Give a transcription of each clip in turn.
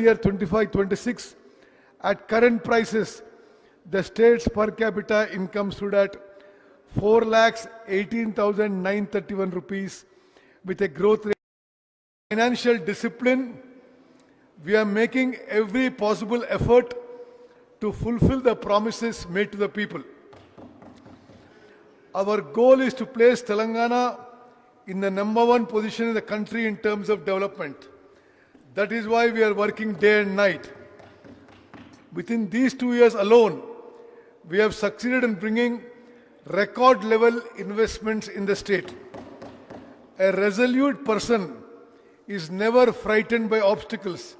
year 25-26, at current prices, the state's per capita income stood at 4,18,931 rupees with a growth rate. Financial discipline, we are making every possible effort to fulfill the promises made to the people. Our goal is to place Telangana in the #1 position in the country in terms of development. That is why we are working day and night. Within these 2 years alone, we have succeeded in bringing record level investments in the state. A resolute person is never frightened by obstacles.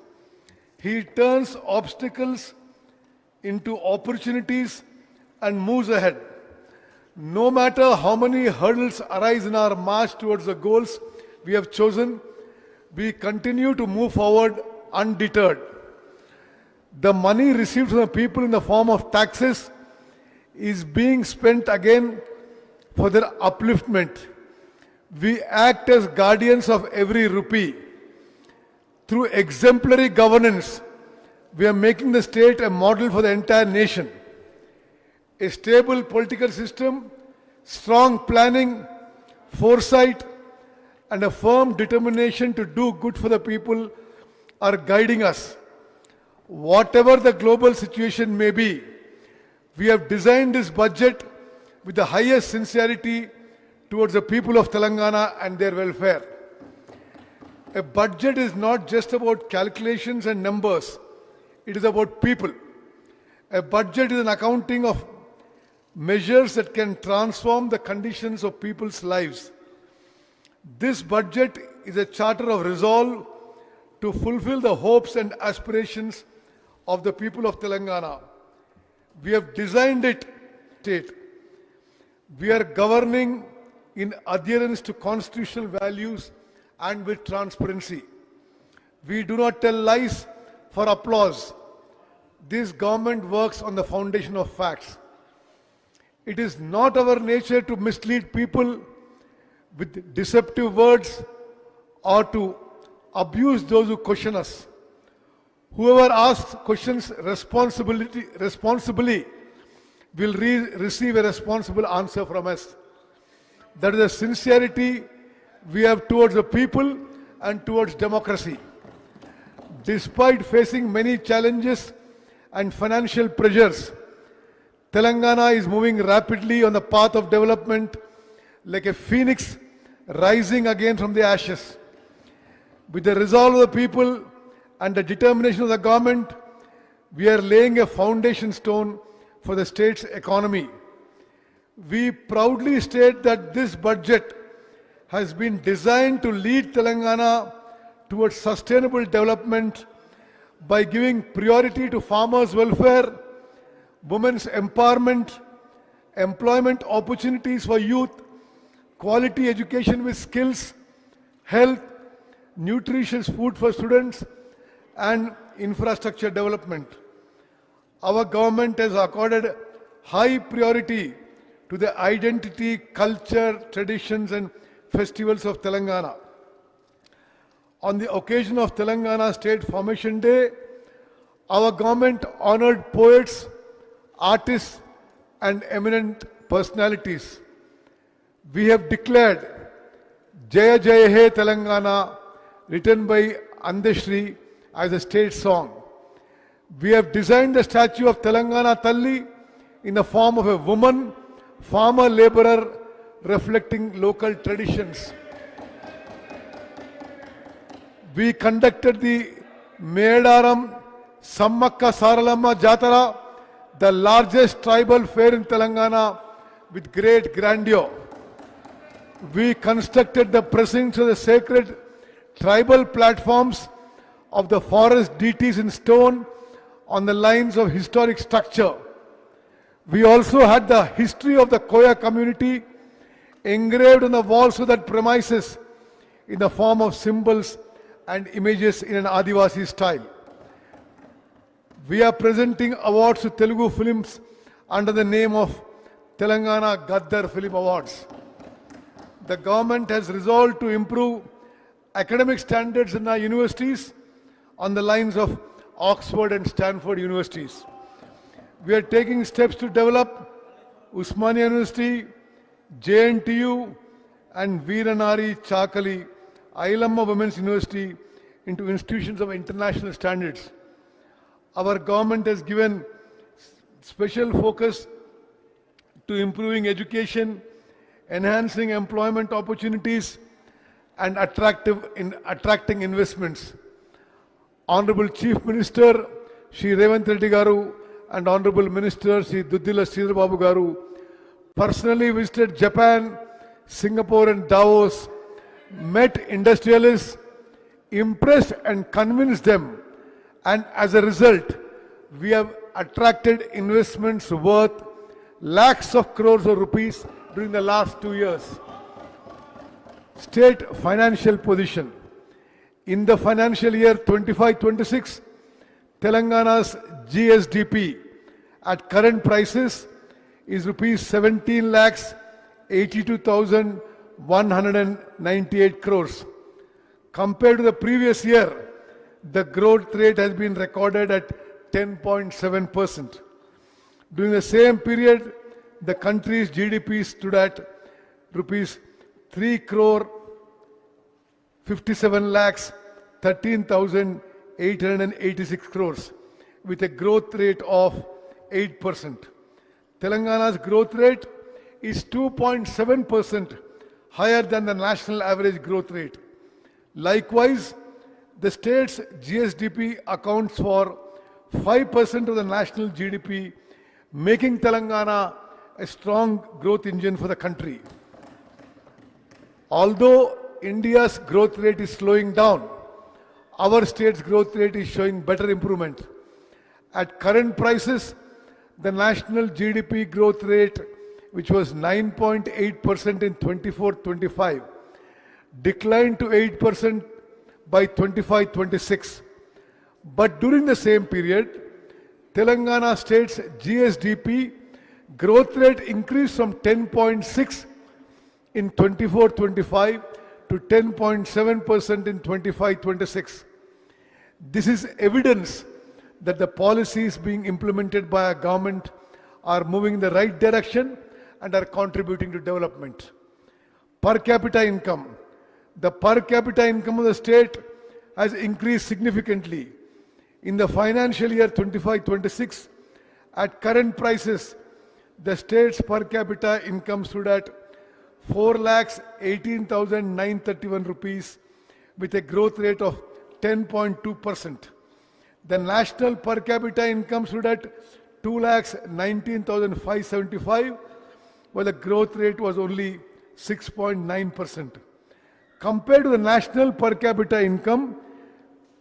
He turns obstacles into opportunities and moves ahead. No matter how many hurdles arise in our march towards the goals we have chosen, we continue to move forward undeterred. The money received from the people in the form of taxes is being spent again for their upliftment. We act as guardians of every rupee. Through exemplary governance, we are making the state a model for the entire nation. A stable political system, strong planning, foresight, and a firm determination to do good for the people are guiding us. Whatever the global situation may be, we have designed this budget with the highest sincerity towards the people of Telangana and their welfare. A budget is not just about calculations and numbers. It is about people. A budget is an accounting of measures that can transform the conditions of people's lives. This budget is a charter of resolve to fulfill the hopes and aspirations of the people of Telangana. We have designed it state. We are governing in adherence to constitutional values and with transparency. We do not tell lies for applause. This government works on the foundation of facts. It is not our nature to mislead people with deceptive words or to abuse those who question us. Whoever asks questions responsibly will receive a responsible answer from us. That is the sincerity we have towards the people and towards democracy. Despite facing many challenges and financial pressures, Telangana is moving rapidly on the path of development like a phoenix rising again from the ashes. With the resolve of the people and the determination of the government, we are laying a foundation stone for the state's economy. We proudly state that this budget has been designed to lead Telangana towards sustainable development by giving priority to farmers' welfare, women's empowerment, employment opportunities for youth, quality education with skills, health, nutritious food for students, and infrastructure development. Our government has accorded high priority to the identity, culture, traditions, and festivals of Telangana. On the occasion of Telangana State Formation Day, our government honored poets, artists, and eminent personalities. We have declared Jaya Jaya He Telangana, written by Andeshri, as a state song. We have designed the statue of Telangana Talli in the form of a woman, farmer laborer, reflecting local traditions. We conducted the Medaram Sammakka Saralamma Jatara, the largest tribal fair in Telangana, with great grandeur. We constructed the precincts of the sacred tribal platforms of the forest deities in stone on the lines of historic structure. We also had the history of the Koya community engraved on the walls of that premises in the form of symbols and images in an Adivasi style. We are presenting awards to Telugu films under the name of Telangana Gaddar Film Awards. The government has resolved to improve academic standards in our universities on the lines of Oxford and Stanford universities. We are taking steps to develop Usmania University, JNTU, and Veeranari Chakali, Ailamma Women's University into institutions of international standards. Our government has given special focus to improving education, enhancing employment opportunities, and attracting investments. Honorable Chief Minister Shri Revanth Reddy Garu and Honorable Minister Shri Duddila Sridhar Babu Garu personally visited Japan, Singapore and Davos, met industrialists, impressed and convinced them, and as a result, we have attracted investments worth lakhs of crores of rupees during the last 2 years. State financial position. In the financial year 25-26, Telangana's GSDP at current prices is rupees 17 lakhs 82,198 crores. Compared to the previous year, the growth rate has been recorded at 10.7%. During the same period, the country's GDP stood at rupees 3 crore 57 lakhs 13,886 crores with a growth rate of 8%. Telangana's growth rate is 2.7% higher than the national average growth rate. Likewise, the state's GSDP accounts for 5% of the national GDP, making Telangana a strong growth engine for the country. Although India's growth rate is slowing down, our state's growth rate is showing better improvement. At current prices, the national GDP growth rate, which was 9.8% in 24-25, declined to 8% by 25-26. But during the same period, Telangana state's GSDP growth rate increased from 10.6 in 24-25 to 10.7% in 25-26. This is evidence that the policies being implemented by our government are moving in the right direction and are contributing to development. Per capita income. The per capita income of the state has increased significantly. In the financial year 25-26, at current prices, the state's per capita income stood at 4,18,931 rupees with a growth rate of 10.2%. The national per capita income stood at 2,19,575, while the growth rate was only 6.9%. Compared to the national per capita income,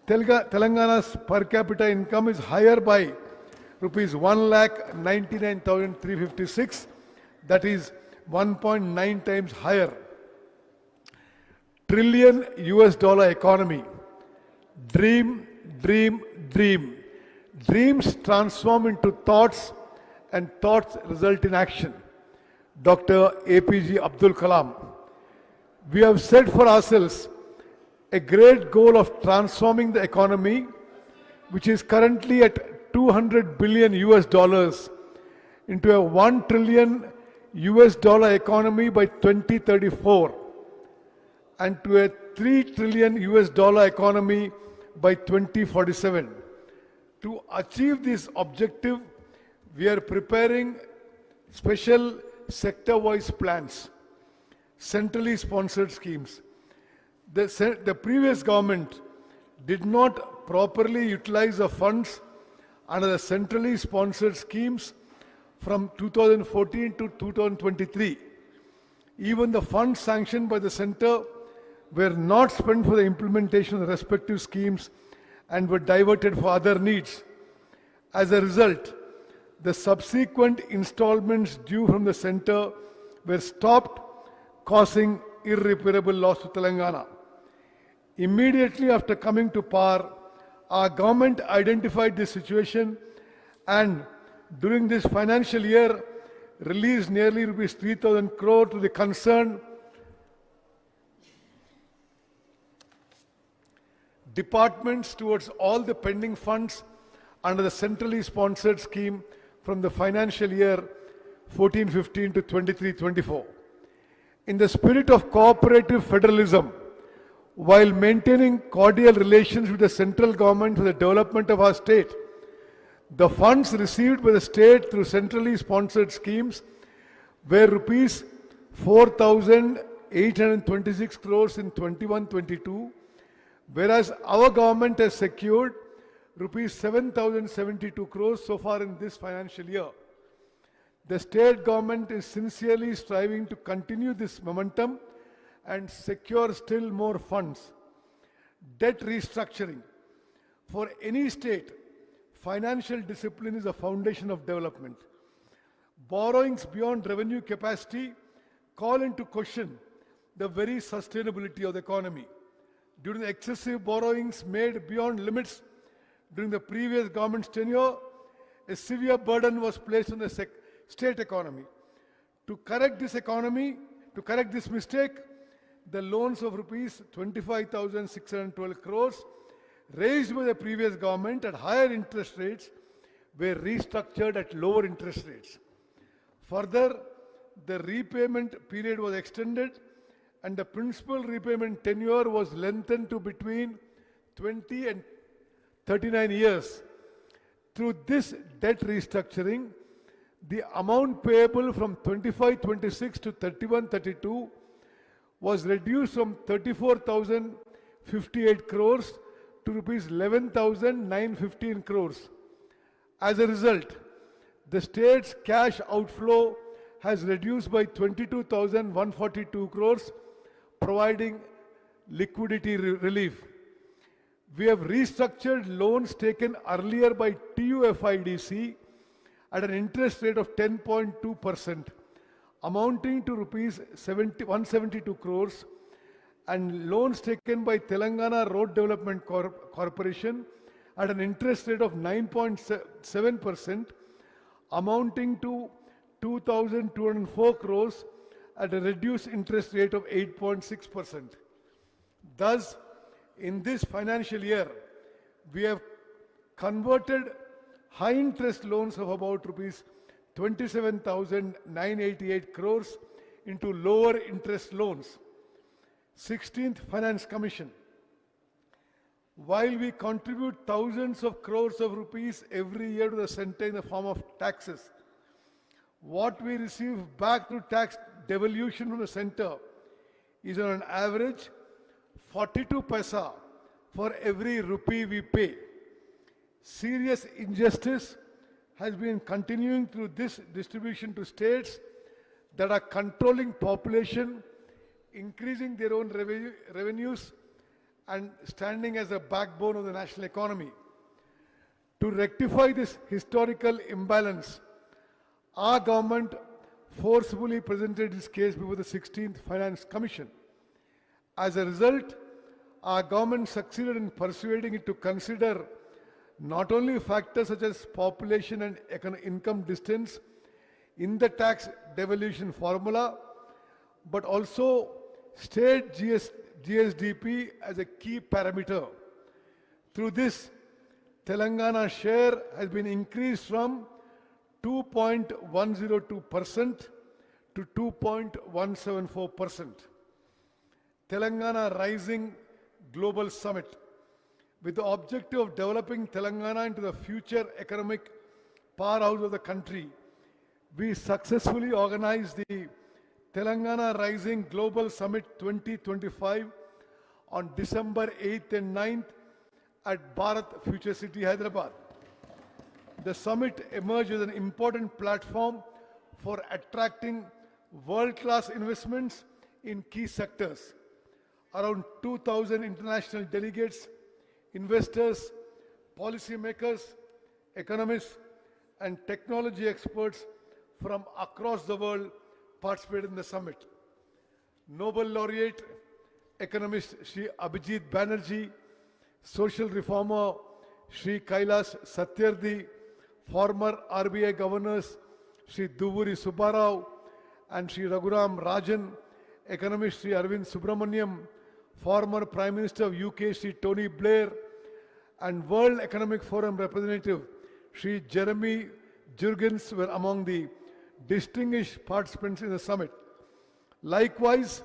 Telangana's per capita income is higher by rupees 1,99,356, that is 1.9 times higher. Trillion US dollar economy. Dream, dream, dream. Dreams transform into thoughts and thoughts result in action. Dr. APJ Abdul Kalam. We have set for ourselves a great goal of transforming the economy, which is currently at 200 billion US dollars, into a 1 trillion US dollar economy by 2034 and to a 3 trillion US dollar economy by 2047. To achieve this objective, we are preparing special sector-wise plans, centrally sponsored schemes. The previous government did not properly utilize the funds under the centrally sponsored schemes from 2014 to 2023. Even the funds sanctioned by the center were not spent for the implementation of the respective schemes and were diverted for other needs. As a result, the subsequent installments due from the center were stopped, causing irreparable loss to Telangana. Immediately after coming to power, our government identified this situation and during this financial year released nearly rupees 3,000 crore to the concerned departments towards all the pending funds under the centrally sponsored scheme from the financial year 14-15 to 23-24. In the spirit of cooperative federalism, while maintaining cordial relations with the central government for the development of our state, the funds received by the state through centrally sponsored schemes were rupees 4,826 crores in 21-22, whereas our government has secured rupees 7,072 crores so far in this financial year. The state government is sincerely striving to continue this momentum and secure still more funds. Debt restructuring. For any state, financial discipline is the foundation of development. Borrowings beyond revenue capacity call into question the very sustainability of the economy. Due to the excessive borrowings made beyond limits during the previous government's tenure, a severe burden was placed on the state economy. To correct this mistake, the loans of rupees 25,612 crores raised by the previous government at higher interest rates were restructured at lower interest rates. Further, the repayment period was extended and the principal repayment tenure was lengthened to between 20 and 39 years. Through this debt restructuring, the amount payable from 25-26 to 31-32 was reduced from 34,058 crores to rupees 11,915 crores. As a result, the state's cash outflow has reduced by 22,142 crores, providing liquidity relief. We have restructured loans taken earlier by TUFIDC at an interest rate of 10.2%, amounting to rupees 172 crores, and loans taken by Telangana Road Development Corporation at an interest rate of 9.7%, amounting to 2,204 crores at a reduced interest rate of 8.6%. Thus, in this financial year, we have converted high interest loans of about rupees 27,988 crores into lower interest loans. 16th Finance Commission. While we contribute thousands of crores of rupees every year to the center in the form of taxes, what we receive back through tax devolution from the center is on an average 42 paisa for every rupee we pay. Serious injustice has been continuing through this distribution to states that are controlling population, increasing their own revenues, and standing as a backbone of the national economy. To rectify this historical imbalance, our government forcefully presented this case before the 16th Finance Commission. As a result, our government succeeded in persuading it to consider not only factors such as population and income distance in the tax devolution formula, but also state GSDP as a key parameter. Through this, Telangana's share has been increased from 2.102% to 2.174%. Telangana Rising Global Summit. With the objective of developing Telangana into the future economic powerhouse of the country, we successfully organized the Telangana Rising Global Summit 2025 on December 8th and 9th at Bharat Future City, Hyderabad. The summit emerged as an important platform for attracting world-class investments in key sectors. Around 2,000 international delegates, investors, policymakers, economists, and technology experts from across the world participated in the summit. Nobel laureate, economist Shri Abhijit Banerjee, social reformer Shri Kailash Satyarthi, former RBI governors Shri Duvuri Subbarao and Shri Raghuram Rajan, economist Shri Arvind Subramaniam, former Prime Minister of UK, Sri Tony Blair, and World Economic Forum representative, Sri Jeremy Jurgens, were among the distinguished participants in the summit. Likewise,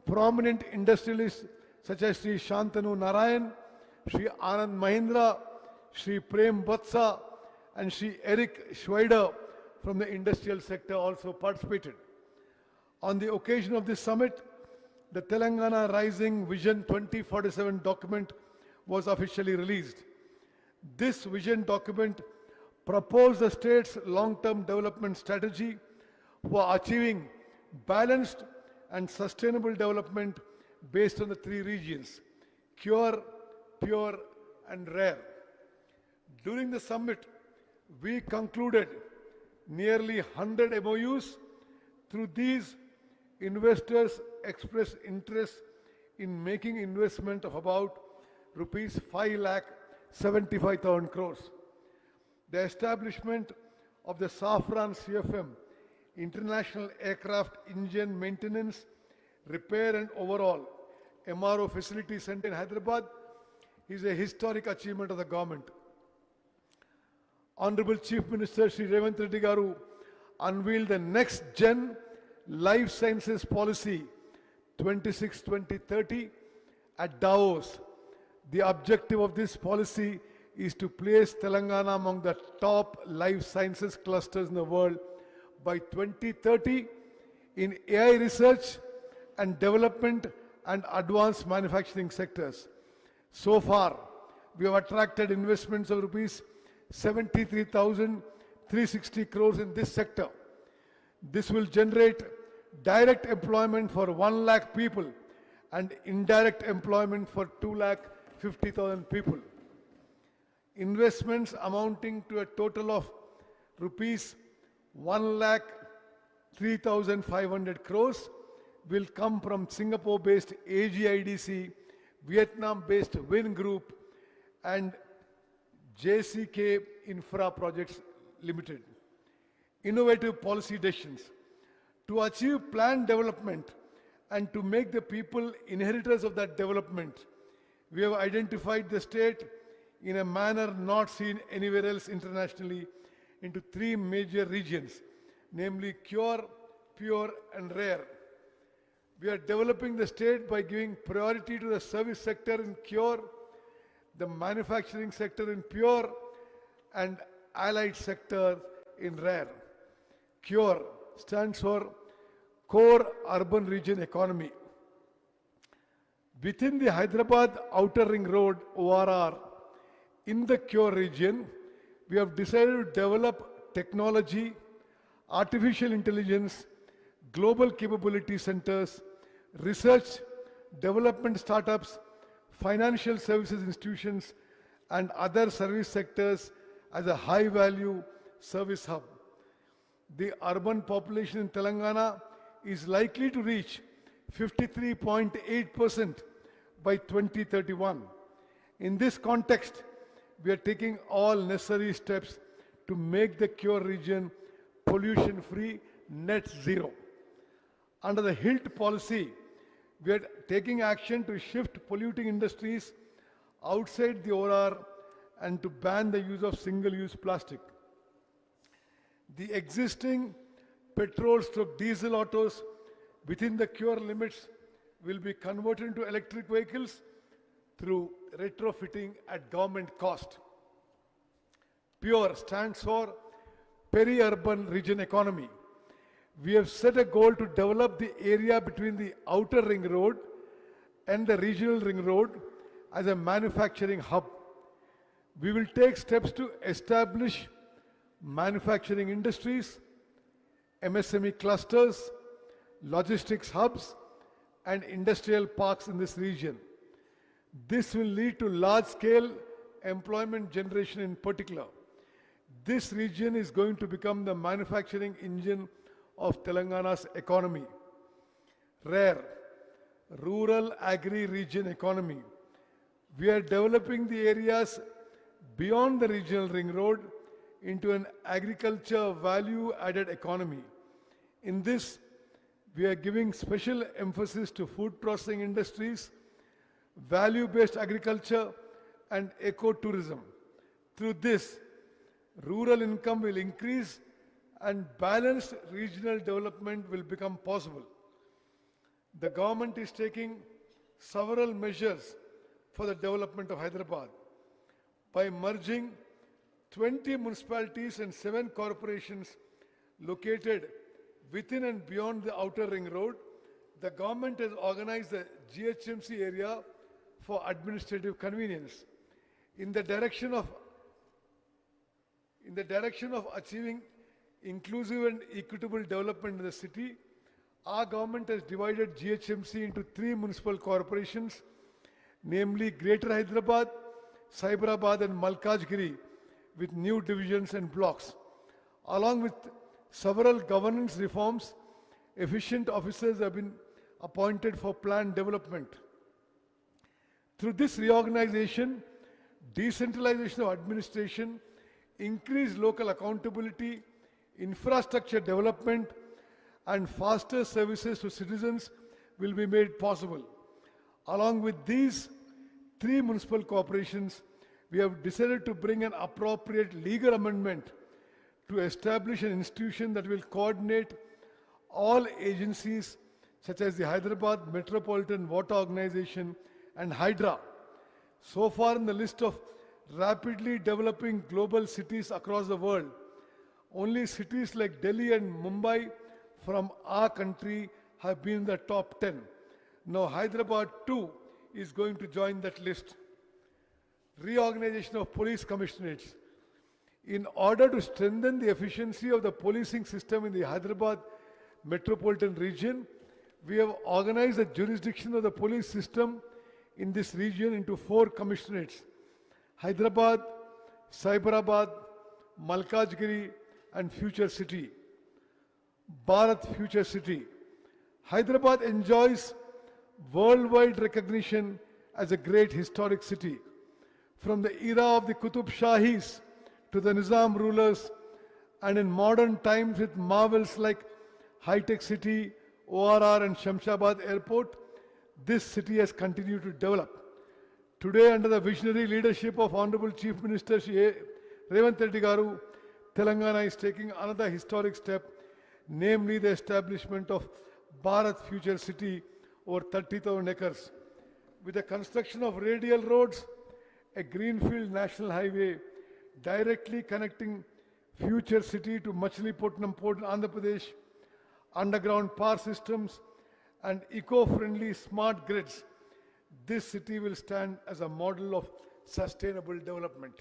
prominent industrialists such as Sri Shantanu Narayan, Sri Anand Mahindra, Sri Prem Vatsa, and Sri Eric Schweider from the industrial sector also participated. On the occasion of this summit, the Telangana Rising Vision 2047 document was officially released. This vision document proposed the state's long-term development strategy for achieving balanced and sustainable development based on the three regions: cure, pure, and rare. During the summit, we concluded nearly 100 MOUs. Through these, investors expressed interest in making investment of about rupees 5,75,000 crores. The establishment of the Safran CFM, International Aircraft Engine Maintenance, Repair and Overall MRO Facility Center in Hyderabad, is a historic achievement of the government. Honorable Chief Minister Sri Revanth Reddy Garu unveiled the next gen life sciences policy 26-2030 at Davos. The objective of this policy is to place Telangana among the top life sciences clusters in the world by 2030 in AI research and development and advanced manufacturing sectors. So far, we have attracted investments of rupees 73,360 crores in this sector. This will generate direct employment for 1 lakh people and indirect employment for 2,50,000 people. Investments amounting to a total of rupees 1,03,500 crores will come from Singapore-based AGIDC, Vietnam-based Win Group, and JCK Infra Projects Limited. Innovative policy decisions. To achieve planned development and to make the people inheritors of that development, we have identified the state in a manner not seen anywhere else internationally into three major regions, namely cure, pure, and rare. We are developing the state by giving priority to the service sector in cure, the manufacturing sector in pure, and allied sector in rare. Cure stands for Core Urban Region Economy. Within the Hyderabad Outer Ring Road ORR, in the Cure region, we have decided to develop technology, artificial intelligence, global capability centers, research, development startups, financial services institutions, and other service sectors as a high-value service hub. The urban population in Telangana is likely to reach 53.8% by 2031. In this context, we are taking all necessary steps to make the Cure region pollution-free, net zero. Under the HILT policy, we are taking action to shift polluting industries outside the ORR and to ban the use of single-use plastic. The existing petrol/diesel autos within the Cure limits will be converted into electric vehicles through retrofitting at government cost. PURE stands for Peri-Urban Region Economy. We have set a goal to develop the area between the Outer Ring Road and the Regional Ring Road as a manufacturing hub. We will take steps to establish manufacturing industries, MSME clusters, logistics hubs, and industrial parks in this region. This will lead to large-scale employment generation in particular. This region is going to become the manufacturing engine of Telangana's economy. Rare, Rural Agri-Region Economy. We are developing the areas beyond the Regional Ring Road into an agriculture value-added economy. In this, we are giving special emphasis to food processing industries, value-based agriculture, and ecotourism. Through this, rural income will increase and balanced regional development will become possible. The government is taking several measures for the development of Hyderabad by merging 20 municipalities and 7 corporations located within and beyond the outer ring road. The government has organized the GHMC area for administrative convenience. In the direction of achieving inclusive and equitable development in the city, our government has divided GHMC into 3 municipal corporations, namely Greater Hyderabad, Cyberabad and Malkajgiri, with new divisions and blocks. Along with several governance reforms, efficient officers have been appointed for planned development. Through this reorganization, decentralization of administration, increased local accountability, infrastructure development, and faster services to citizens will be made possible. Along with these 3 municipal corporations, we have decided to bring an appropriate legal amendment to establish an institution that will coordinate all agencies such as the Hyderabad Metropolitan Water Organization and Hydra. So far in the list of rapidly developing global cities across the world, only cities like Delhi and Mumbai from our country have been in the top 10. Now Hyderabad too is going to join that list. Reorganization of police commissionerates. In order to strengthen the efficiency of the policing system in the Hyderabad metropolitan region, we have organized the jurisdiction of the police system in this region into 4 commissionerates: Hyderabad, Cyberabad, Malkajgiri, and Future City. Bharat Future City. Hyderabad enjoys worldwide recognition as a great historic city. From the era of the Qutub Shahis to the Nizam rulers, and in modern times with marvels like high-tech city, ORR and Shamshabad Airport, this city has continued to develop. Today, under the visionary leadership of Honorable Chief Minister Shri Revanth Reddy Garu, Telangana is taking another historic step, namely the establishment of Bharat Future City over 30,000 acres. With the construction of radial roads, a greenfield national highway directly connecting Future City to Machilipatnam Port in Andhra Pradesh, underground power systems, and eco-friendly smart grids, this city will stand as a model of sustainable development.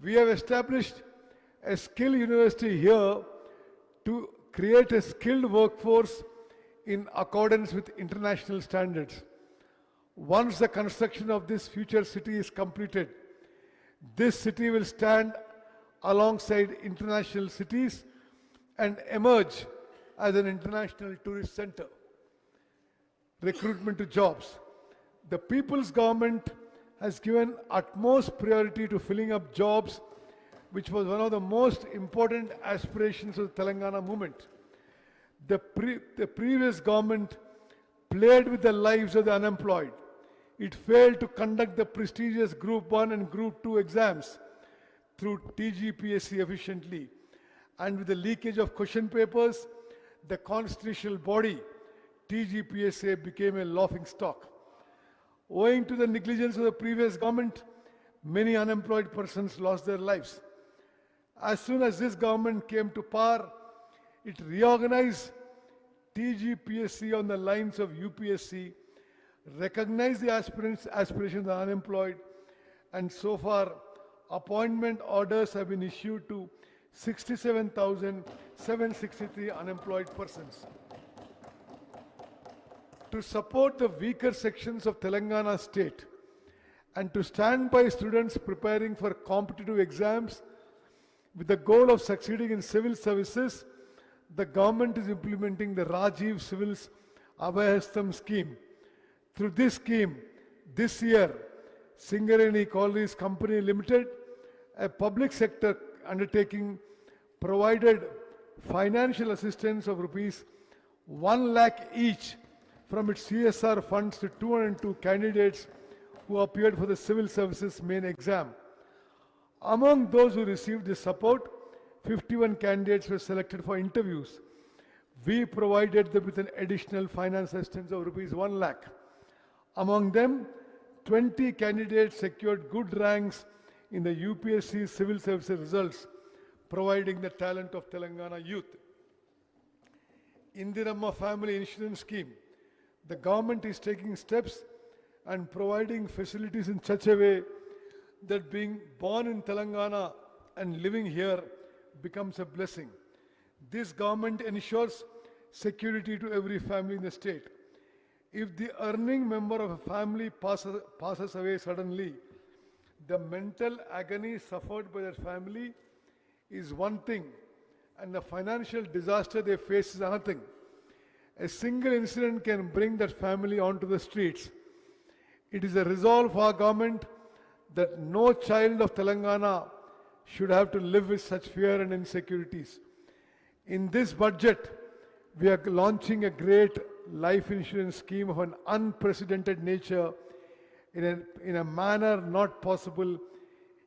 We have established a skill university here to create a skilled workforce in accordance with international standards. Once the construction of this future city is completed, this city will stand alongside international cities and emerge as an international tourist center. Recruitment to jobs. The people's government has given utmost priority to filling up jobs, which was one of the most important aspirations of the Telangana movement. The previous government played with the lives of the unemployed. It failed to conduct the prestigious Group 1 and Group 2 exams through TGPSC efficiently. And with the leakage of question papers, the constitutional body, TGPSA, became a laughing stock. Owing to the negligence of the previous government, many unemployed persons lost their lives. As soon as this government came to power, it reorganized TGPSC on the lines of UPSC, recognized the aspirations of the unemployed, and so far, appointment orders have been issued to 67,763 unemployed persons. To support the weaker sections of Telangana state and to stand by students preparing for competitive exams with the goal of succeeding in civil services, the government is implementing the Rajiv Civils Abhayastam scheme. Through this scheme, this year, Singareni Collieries Company Limited, a public sector undertaking, provided financial assistance of rupees 1 lakh each from its CSR funds to 202 candidates who appeared for the civil services main exam. Among those who received this support, 51 candidates were selected for interviews. We provided them with an additional finance assistance of rupees 1 lakh. Among them, 20 candidates secured good ranks in the UPSC civil services results, providing the talent of Telangana youth. Indiramma Family Insurance Scheme. The government is taking steps and providing facilities in such a way that being born in Telangana and living here becomes a blessing. This government ensures security to every family in the state. If the earning member of a family passes away suddenly, the mental agony suffered by that family is one thing, and the financial disaster they face is another thing. A single incident can bring that family onto the streets. It is a resolve of our government that no child of Telangana should have to live with such fear and insecurities. In this budget, we are launching a great life insurance scheme of an unprecedented nature in a manner not possible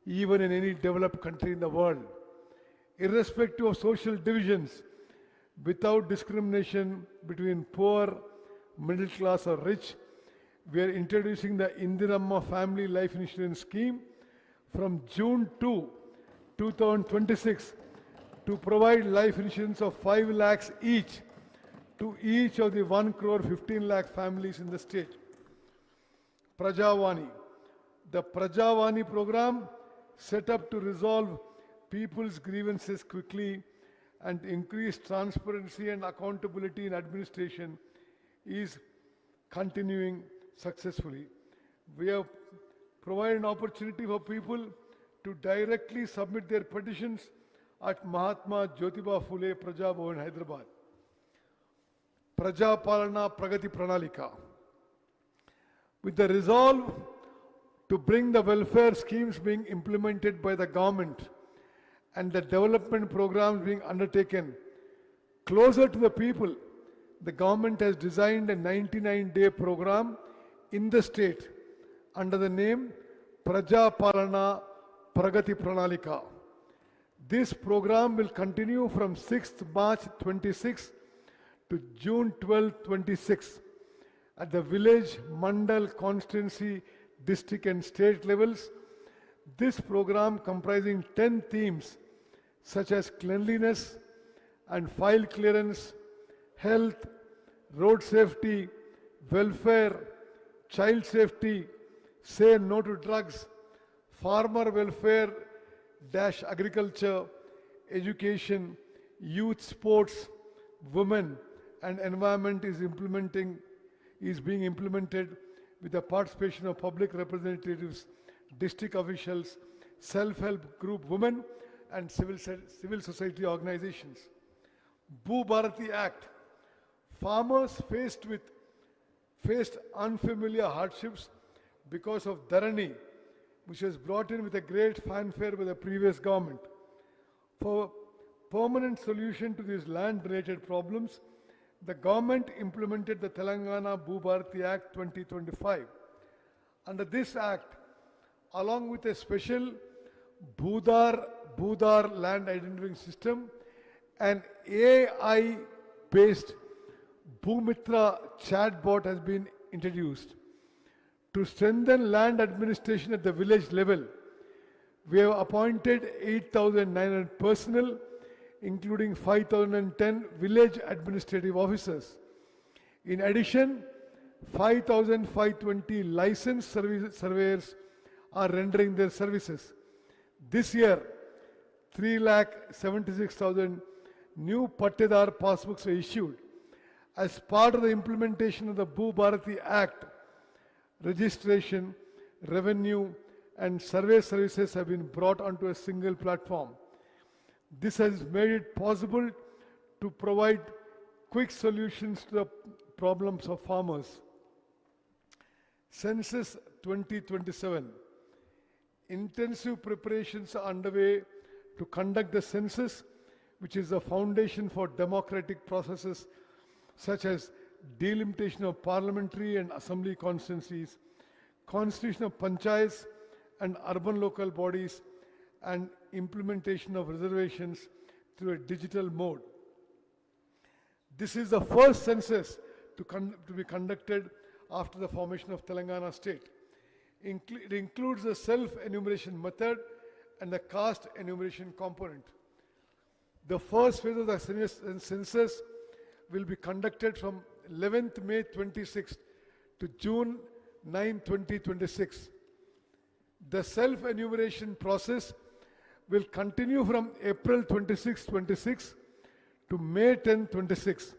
even in any developed country in the world. Irrespective of social divisions, without discrimination between poor, middle class or rich, we are introducing the Indiramma Family Life Insurance Scheme from June 2, 2026 to provide life insurance of 5 lakhs each to each of the 1 crore 15 lakh families in the state. Prajavani. The Prajavani program, set up to resolve people's grievances quickly and increase transparency and accountability in administration, is continuing successfully. We have provided an opportunity for people to directly submit their petitions at Mahatma Jyotiba Phule Praja Bhavan, Hyderabad. Praja Palana Pragati Pranalika. With the resolve to bring the welfare schemes being implemented by the government and the development programs being undertaken closer to the people, the government has designed a 99-day program in the state under the name Praja Palana Pragati Pranalika. This program will continue from 6th March 26 to June 12, 26 at the village, mandal, constituency, district and state levels. This program, comprising 10 themes such as cleanliness and file clearance, health, road safety, welfare, child safety, say no to drugs, farmer welfare -- agriculture, education, youth sports, women and environment is being implemented with the participation of public representatives, district officials, self-help group women and civil society organizations. Bhu Bharati Act. Farmers faced unfamiliar hardships because of Dharani, which was brought in with a great fanfare by the previous government. For permanent solution to these land-related problems, the government implemented the Telangana Bhu Bharati Act 2025. Under this act, along with a special Bhudar land identifying system, an AI-based Bhumitra chatbot has been introduced. To strengthen land administration at the village level, we have appointed 8,900 personnel, including 5,010 village administrative officers. In addition, 5,520 licensed surveyors are rendering their services. This year, 3,76,000 new Pattedar passbooks were issued. As part of the implementation of the Bhu Bharati Act, registration, revenue, and survey services have been brought onto a single platform. This has made it possible to provide quick solutions to the problems of farmers. Census 2027. Intensive preparations are underway to conduct the census, which is the foundation for democratic processes such as delimitation of parliamentary and assembly constituencies, constitution of panchayats and urban local bodies, and implementation of reservations through a digital mode. This is the first census to be conducted after the formation of Telangana state. It includes the self-enumeration method and the caste enumeration component. The first phase of the census will be conducted from 11th May 26 to June 9, 2026. The self-enumeration process will continue from April 26, 26 to May 10, 26.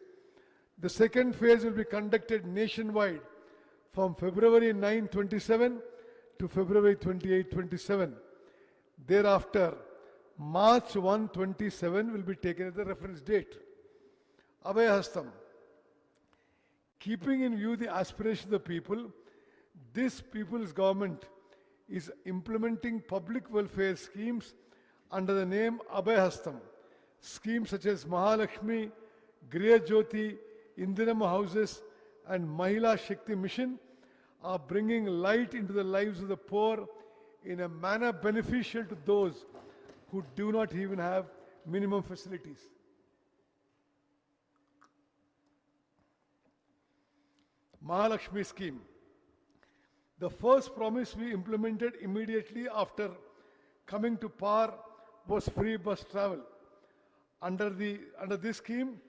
The second phase will be conducted nationwide from February 9, 27 to February 28, 27. Thereafter, March 1, 27 will be taken as the reference date. Abhayahastam. Keeping in view the aspirations of the people, this people's government is implementing public welfare schemes under the name Abhayahastam. Schemes such as Mahalakshmi, Griha Jyoti, Indiram houses, and Mahila Shakti Mission are bringing light into the lives of the poor in a manner beneficial to those who do not even have minimum facilities. Mahalakshmi scheme. The first promise we implemented immediately after coming to power was free bus travel. Under this scheme,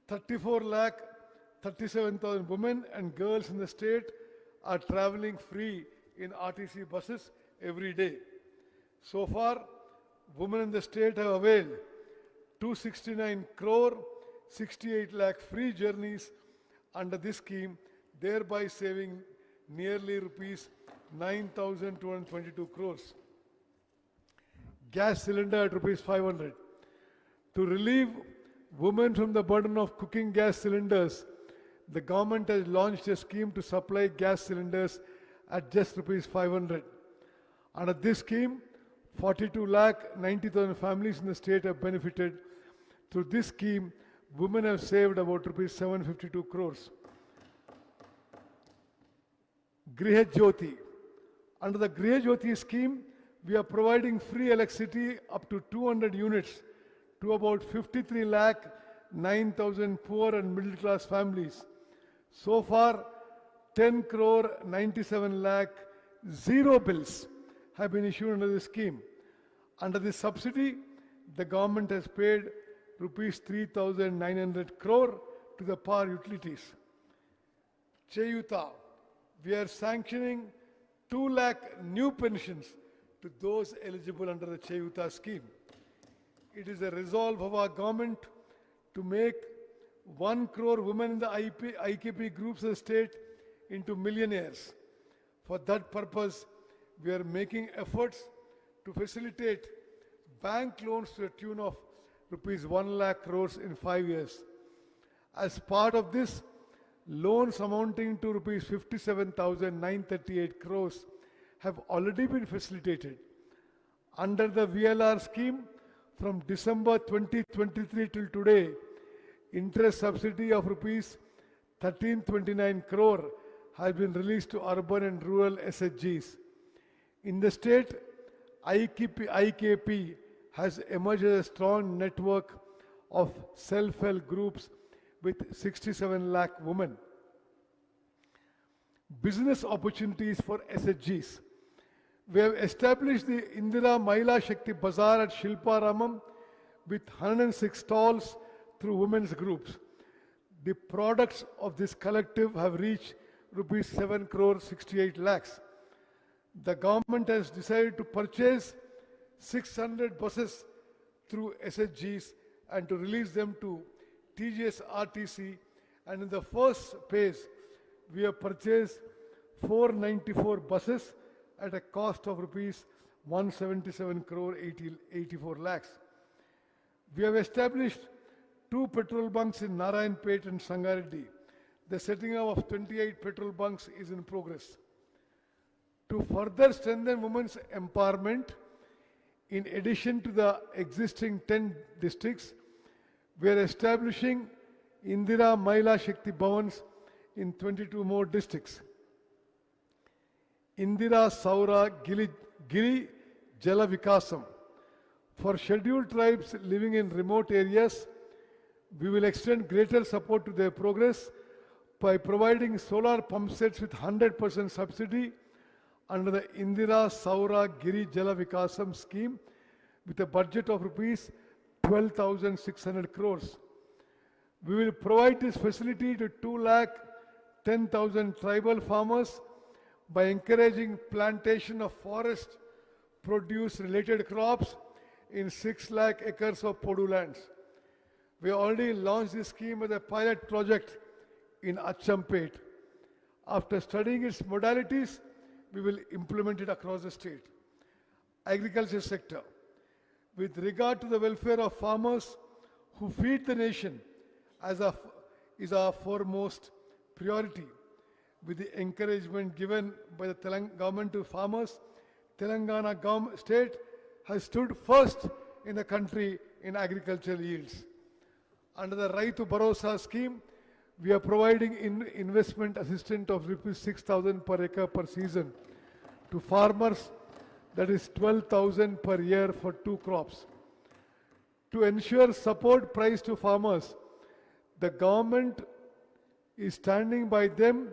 34,37,000 women and girls in the state are traveling free in RTC buses every day. So far, women in the state have availed 269 crore 68 lakh free journeys under this scheme, thereby saving nearly rupees 9,222 crores. Gas cylinder at rupees 500. To relieve women from the burden of cooking gas cylinders, the government has launched a scheme to supply gas cylinders at just rupees 500. Under this scheme, 42,90,000 families in the state have benefited. Through this scheme, women have saved about rupees 752 crores. Griha Jyoti. Under the Griha Jyoti scheme, we are providing free electricity up to 200 units to about 53,09,000 poor and middle class families. So far, 10 crore 97 lakh zero bills have been issued under this scheme. Under this subsidy, the government has paid rupees 3,900 crore to the power utilities. Cheyuta. We are sanctioning 2 lakh new pensions to those eligible under the Cheyuta scheme. It is a resolve of our government to make 1 crore women in the IKP groups of the state into millionaires. For that purpose, we are making efforts to facilitate bank loans to the tune of rupees 1 lakh crores in 5 years. As part of this, loans amounting to rupees 57,938 crores have already been facilitated. Under the VLR scheme, from December 2023 till today, interest subsidy of rupees 1329 crore has been released to urban and rural SHGs. In the state, IKP has emerged as a strong network of self-help groups with 67 lakh women. Business opportunities for SHGs. We have established the Indira Mahila Shakti Bazaar at Shilparamam with 106 stalls through women's groups. The products of this collective have reached rupees 7 crore 68 lakhs. The government has decided to purchase 600 buses through SHGs and to release them to TGS RTC, and in the first phase, we have purchased 494 buses at a cost of rupees 177 crore 84 lakhs. We have established 2 petrol bunks in Narayanpet and Sangareddy. The setting up of 28 petrol bunks is in progress. To further strengthen women's empowerment, in addition to the existing 10 districts, we are establishing Indira Mahila Shakti Bhavans in 22 more districts. Indira Saura Giri Jala Vikasam. For scheduled tribes living in remote areas, we will extend greater support to their progress by providing solar pump sets with 100% subsidy under the Indira Saura Giri Jala Vikasam scheme with a budget of rupees 12,600 crores. We will provide this facility to 2,10,000 tribal farmers by encouraging plantation of forest produce related crops in 6 lakh acres of Podu lands. We already launched this scheme as a pilot project in Achampet. After studying its modalities, we will implement it across the state. Agriculture sector. With regard to the welfare of farmers who feed the nation is our foremost priority. With the encouragement given by the government to farmers, Telangana state has stood first in the country in agricultural yields. Under the Raitu Bharosa scheme, we are providing investment assistance of rupees 6,000 per acre per season to farmers, that is 12,000 per year for 2 crops. To ensure support price to farmers, the government is standing by them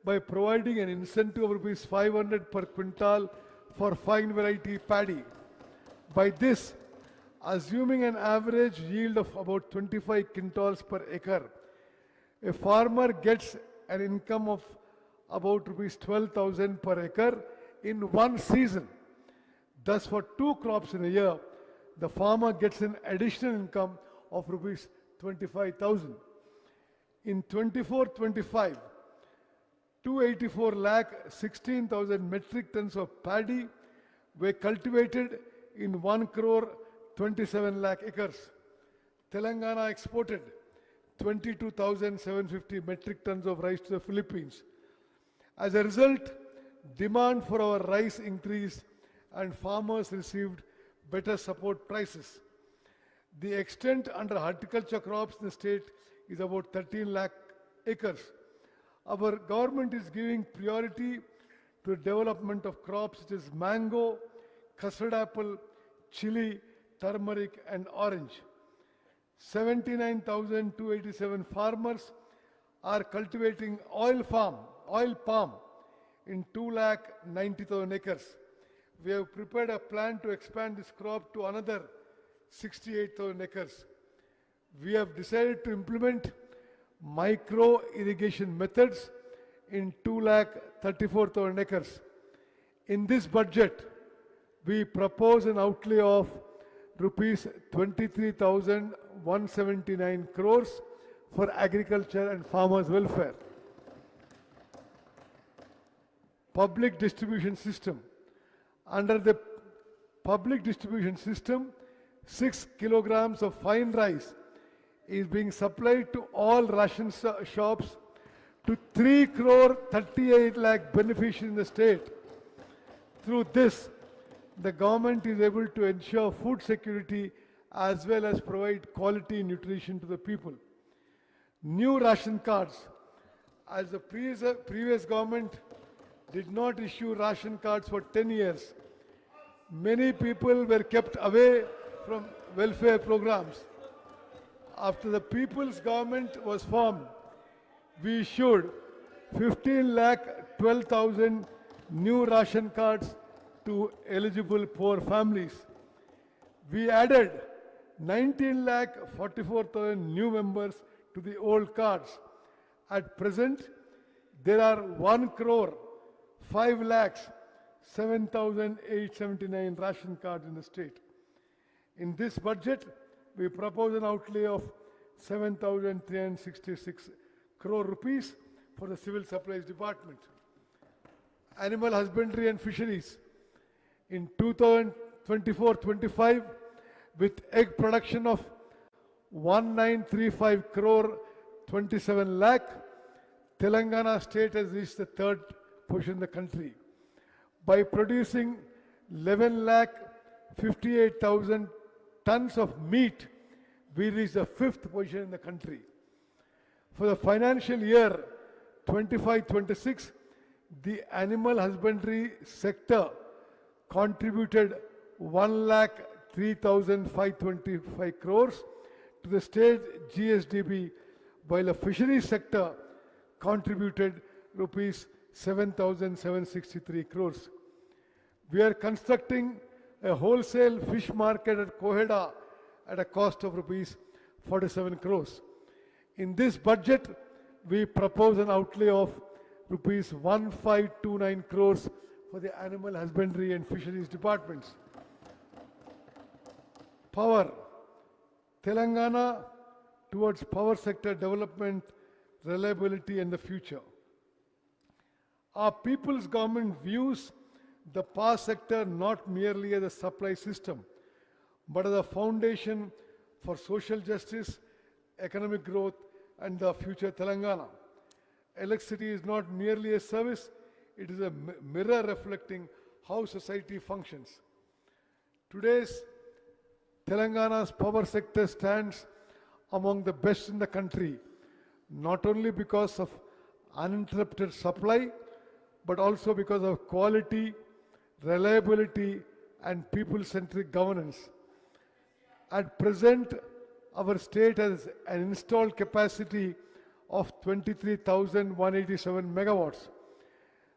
by providing an incentive of rupees 500 per quintal for fine variety paddy. By this, assuming an average yield of about 25 quintals per acre, a farmer gets an income of about rupees 12,000 per acre in one season. Thus, for 2 crops in a year, the farmer gets an additional income of rupees 25,000. In 24-25, 284 lakh 16,000 metric tons of paddy were cultivated in 1 crore 27 lakh acres. Telangana exported 22,750 metric tons of rice to the Philippines. As a result, demand for our rice increased and farmers received better support prices. The extent under horticulture crops in the state is about 13 lakh acres. Our government is giving priority to the development of crops such as mango, custard apple, chili, turmeric and orange. 79,287 farmers are cultivating oil palm in 2,90,000 acres. We have prepared a plan to expand this crop to another 68,000 acres. We have decided to implement micro irrigation methods in 2,34,000 acres. In this budget, we propose an outlay of rupees 23,179 crores for agriculture and farmers' welfare. Public distribution system. Under the public distribution system, 6 kilograms of fine rice is being supplied to all ration shops to 3 crore 38 lakh beneficiaries in the state. Through this, the government is able to ensure food security as well as provide quality nutrition to the people. New ration cards. As the previous government did not issue ration cards for 10 years, many people were kept away from welfare programs. After the people's government was formed, we issued 15 lakh 12,000 new ration cards to eligible poor families. We added 19 lakh 44,000 new members to the old cards. At present, there are 1 crore 5 lakhs 7,879 ration cards in the state. In this budget, we propose an outlay of 7,366 crore rupees for the Civil Supplies Department. Animal husbandry and fisheries. In 2024-25, with egg production of 1935 crore 27 lakh, Telangana state has reached the 3rd position in the country. By producing 11 lakh 58,000 tons of meat, we reached the 5th position in the country. For the financial year 25-26, the animal husbandry sector contributed 1,03,525 crores to the state GSDP, while the fisheries sector contributed rupees 7,763 crores. We are constructing a wholesale fish market at Koheda at a cost of rupees 47 crores. In this budget, we propose an outlay of rupees 1529 crores for the animal husbandry and fisheries departments. Power. Telangana towards power sector development, reliability and the future. Our people's government views the power sector not merely as a supply system, but as a foundation for social justice, economic growth and the future Telangana. Electricity is not merely a service, it is a mirror reflecting how society functions. Today's Telangana's power sector stands among the best in the country, not only because of uninterrupted supply, but also because of quality, reliability, and people-centric governance. At present, our state has an installed capacity of 23,187 megawatts.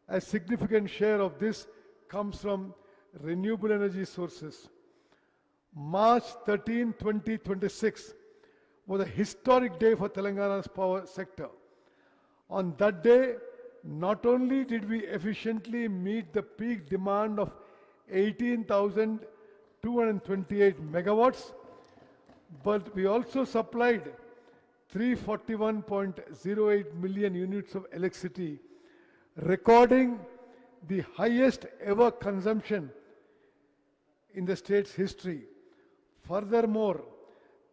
A significant share of this comes from renewable energy sources. March 13, 2026 was a historic day for Telangana's power sector. On that day, not only did we efficiently meet the peak demand of 18,228 megawatts, but we also supplied 341.08 million units of electricity, recording the highest ever consumption in the state's history. Furthermore,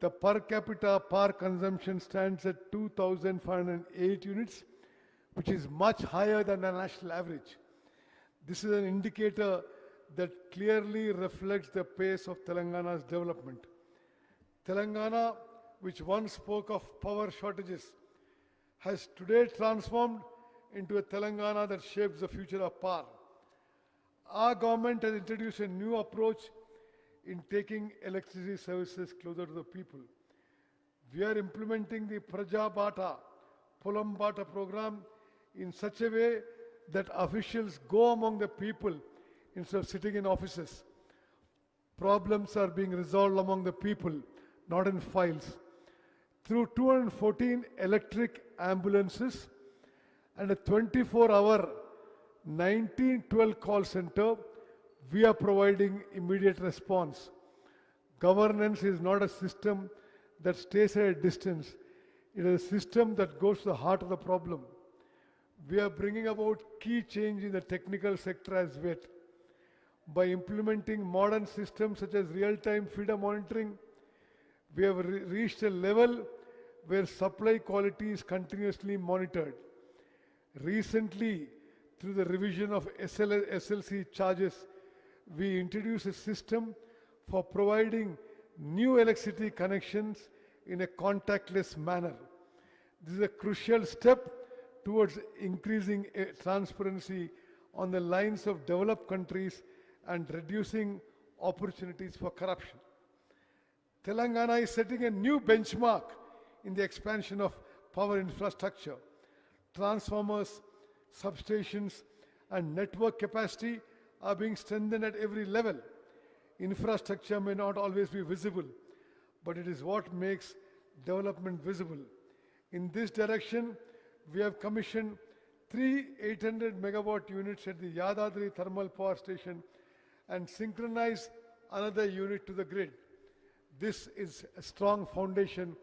the per capita power consumption stands at 2,508 units, which is much higher than the national average. This is an indicator that clearly reflects the pace of Telangana's development. Telangana, which once spoke of power shortages, has today transformed into a Telangana that shapes the future of power. Our government has introduced a new approach in taking electricity services closer to the people. We are implementing the Praja Bata, Polam Bata program in such a way that officials go among the people instead of sitting in offices. Problems are being resolved among the people, not in files. Through 214 electric ambulances and a 24-hour 1912 call center, we are providing immediate response. Governance is not a system that stays at a distance. It is a system that goes to the heart of the problem. We are bringing about key change in the technical sector as well. By implementing modern systems such as real-time feeder monitoring, we have reached a level where supply quality is continuously monitored. Recently, through the revision of SLC charges, we introduced a system for providing new electricity connections in a contactless manner. This is a crucial step towards increasing transparency on the lines of developed countries and reducing opportunities for corruption. Telangana is setting a new benchmark in the expansion of power infrastructure. Transformers, substations, and network capacity are being strengthened at every level. Infrastructure may not always be visible, but it is what makes development visible. In this direction, we have commissioned 3 800 megawatt units at the Yadadri Thermal Power Station and synchronized another unit to the grid. This is a strong foundation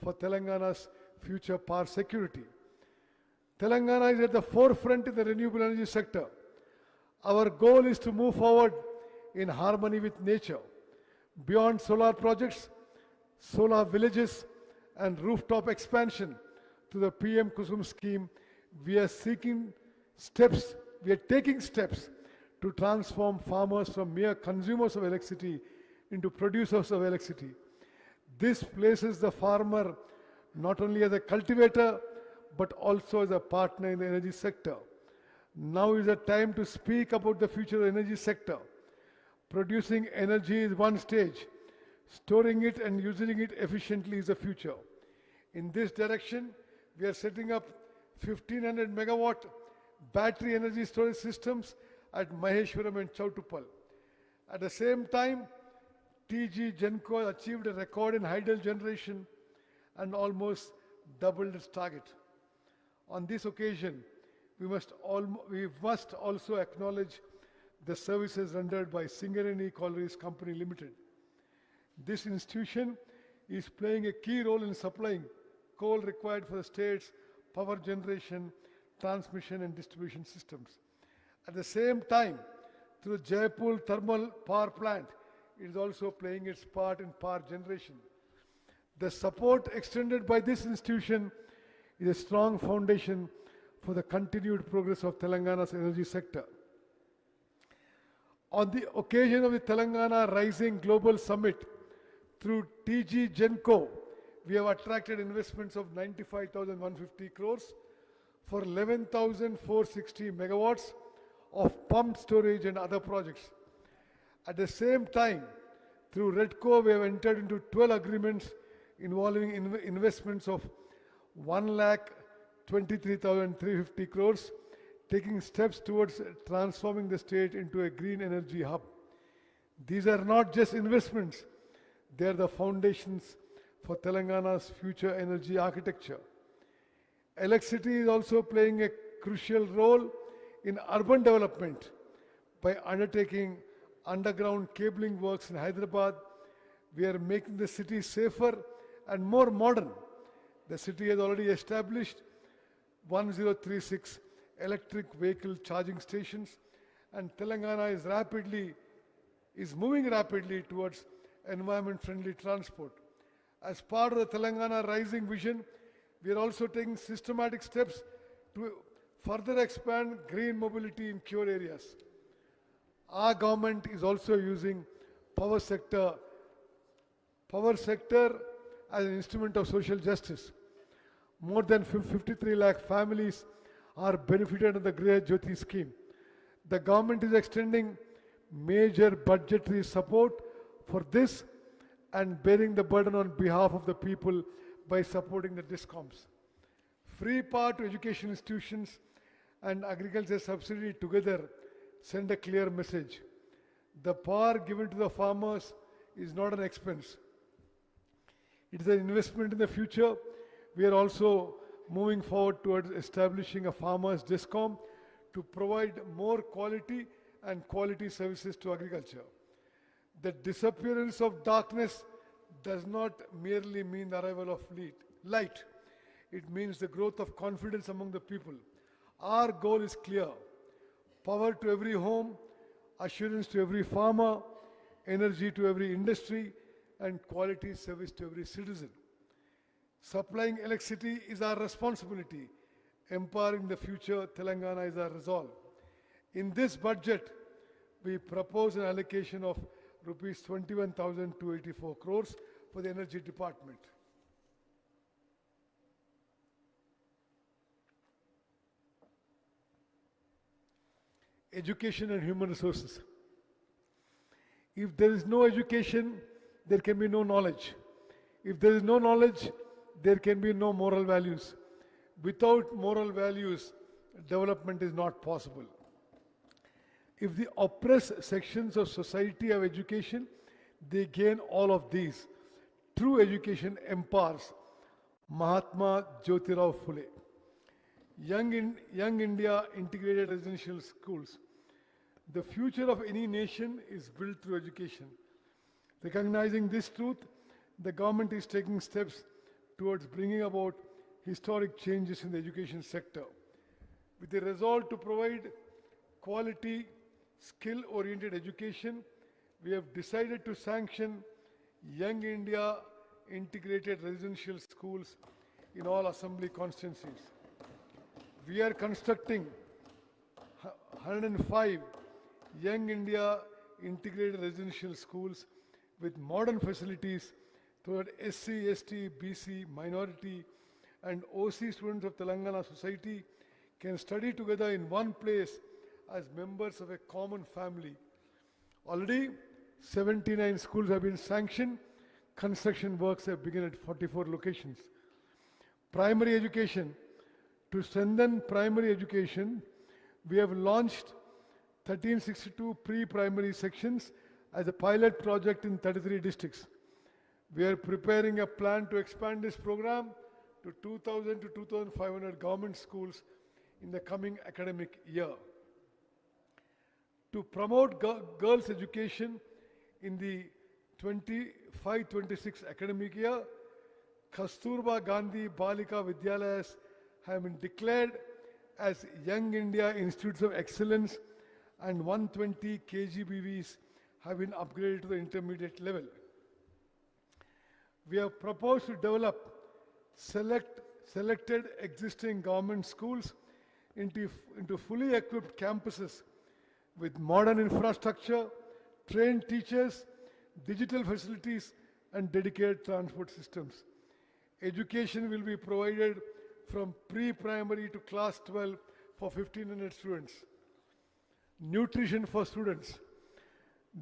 for Telangana's future power security. Telangana is at the forefront in the renewable energy sector. Our goal is to move forward in harmony with nature. Beyond solar projects, solar villages, and rooftop expansion to the PM Kusum scheme, we are taking steps to transform farmers from mere consumers of electricity into producers of electricity. This places the farmer not only as a cultivator, but also as a partner in the energy sector. Now is the time to speak about the future of the energy sector. Producing energy is one stage. Storing it and using it efficiently is the future. In this direction, we are setting up 1500 megawatt battery energy storage systems at Maheshwaram and Chautupal. At the same time, TG Genco achieved a record in hydel generation and almost doubled its target. On this occasion, we must also acknowledge the services rendered by Singareni Collieries Company Limited. This institution is playing a key role in supplying coal required for the state's power generation, transmission and distribution systems. At the same time, through Jaipur Thermal Power Plant, it is also playing its part in power generation. The support extended by this institution is a strong foundation for the continued progress of Telangana's energy sector. On the occasion of the Telangana Rising Global Summit, through TG Genco, we have attracted investments of 95,150 crores for 11,460 megawatts of pumped storage and other projects. At the same time, through REDCO, we have entered into 12 agreements involving investments of 1,23,350 crores, taking steps towards transforming the state into a green energy hub. These are not just investments, they are the foundations for Telangana's future energy architecture. Electricity is also playing a crucial role in urban development by undertaking underground cabling works in Hyderabad. We are making the city safer and more modern. The city has already established 1036 electric vehicle charging stations, and Telangana is moving rapidly towards environment-friendly transport. As part of the Telangana Rising Vision, we are also taking systematic steps to further expand green mobility in core areas. Our government is also using power sector as an instrument of social justice. More than 53 lakh families are benefited of the Griha Jyoti scheme. The government is extending major budgetary support for this and bearing the burden on behalf of the people by supporting the DISCOMs. Free power to education institutions and agriculture subsidy together send a clear message. The power given to the farmers is not an expense. It is an investment in the future. We are also moving forward towards establishing a farmers DISCOM to provide more quality and quality services to agriculture. The disappearance of darkness does not merely mean the arrival of light. It means the growth of confidence among the people. Our goal is clear: power to every home, assurance to every farmer, energy to every industry, and quality service to every citizen. Supplying electricity is our responsibility. Empowering the future Telangana is our resolve. In this budget, we propose an allocation of rupees 21,284 crores for the energy department. Education and human resources. If there is no education, there can be no knowledge. If there is no knowledge, there can be no moral values. Without moral values, development is not possible. If the oppressed sections of society have education, they gain all of these. True education empowers. Mahatma Jyotirao Phule. Young India Integrated Residential Schools. The future of any nation is built through education. Recognizing this truth, the government is taking steps towards bringing about historic changes in the education sector. With the resolve to provide quality, skill-oriented education, we have decided to sanction Young India Integrated Residential Schools in all assembly constituencies. We are constructing 105 Young India Integrated Residential Schools with modern facilities toward SC, ST, BC, minority and OC students of Telangana society can study together in one place as members of a common family. Already, 79 schools have been sanctioned. Construction works have begun at 44 locations. Primary education. To strengthen primary education, we have launched 1362 pre-primary sections as a pilot project in 33 districts. We are preparing a plan to expand this program to 2,000 to 2,500 government schools in the coming academic year. To promote girls' education in the 25-26 academic year, Kasturba Gandhi Balika Vidyalayas have been declared as Young India Institutes of Excellence, and 120 KGBVs have been upgraded to the intermediate level. We have proposed to develop selected existing government schools into fully equipped campuses with modern infrastructure, trained teachers, digital facilities, and dedicated transport systems. Education will be provided from pre-primary to class 12 for 1,500 students. Nutrition for students.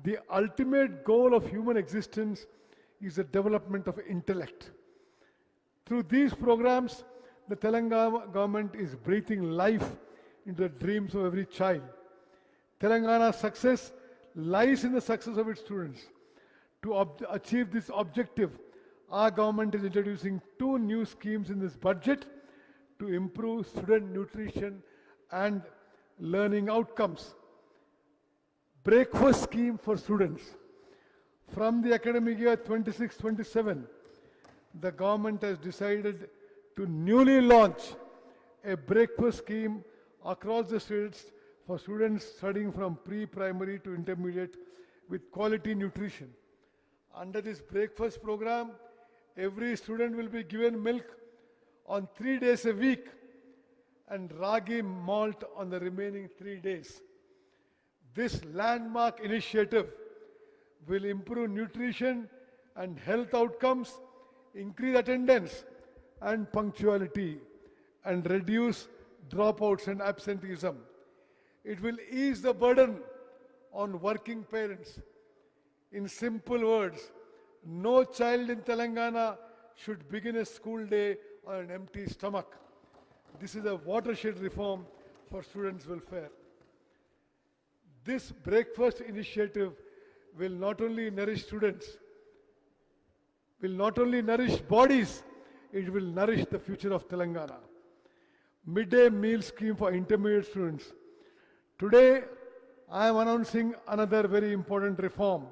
The ultimate goal of human existence is the development of intellect. Through these programs, the Telangana government is breathing life into the dreams of every child. Telangana's success lies in the success of its students. To achieve this objective, our government is introducing 2 new schemes in this budget to improve student nutrition and learning outcomes. Breakfast scheme for students. From the academic year 26-27, the government has decided to newly launch a breakfast scheme across the states for students studying from pre-primary to intermediate with quality nutrition. Under this breakfast program, every student will be given milk on 3 days a week and ragi malt on the remaining 3 days. This landmark initiative will improve nutrition and health outcomes, increase attendance and punctuality, and reduce dropouts and absenteeism. It will ease the burden on working parents. In simple words, no child in Telangana should begin a school day on an empty stomach. This is a watershed reform for students' welfare. This breakfast initiative will not only nourish students, will not only nourish bodies, it will nourish the future of Telangana. Midday meal scheme for intermediate students. Today, I am announcing another very important reform.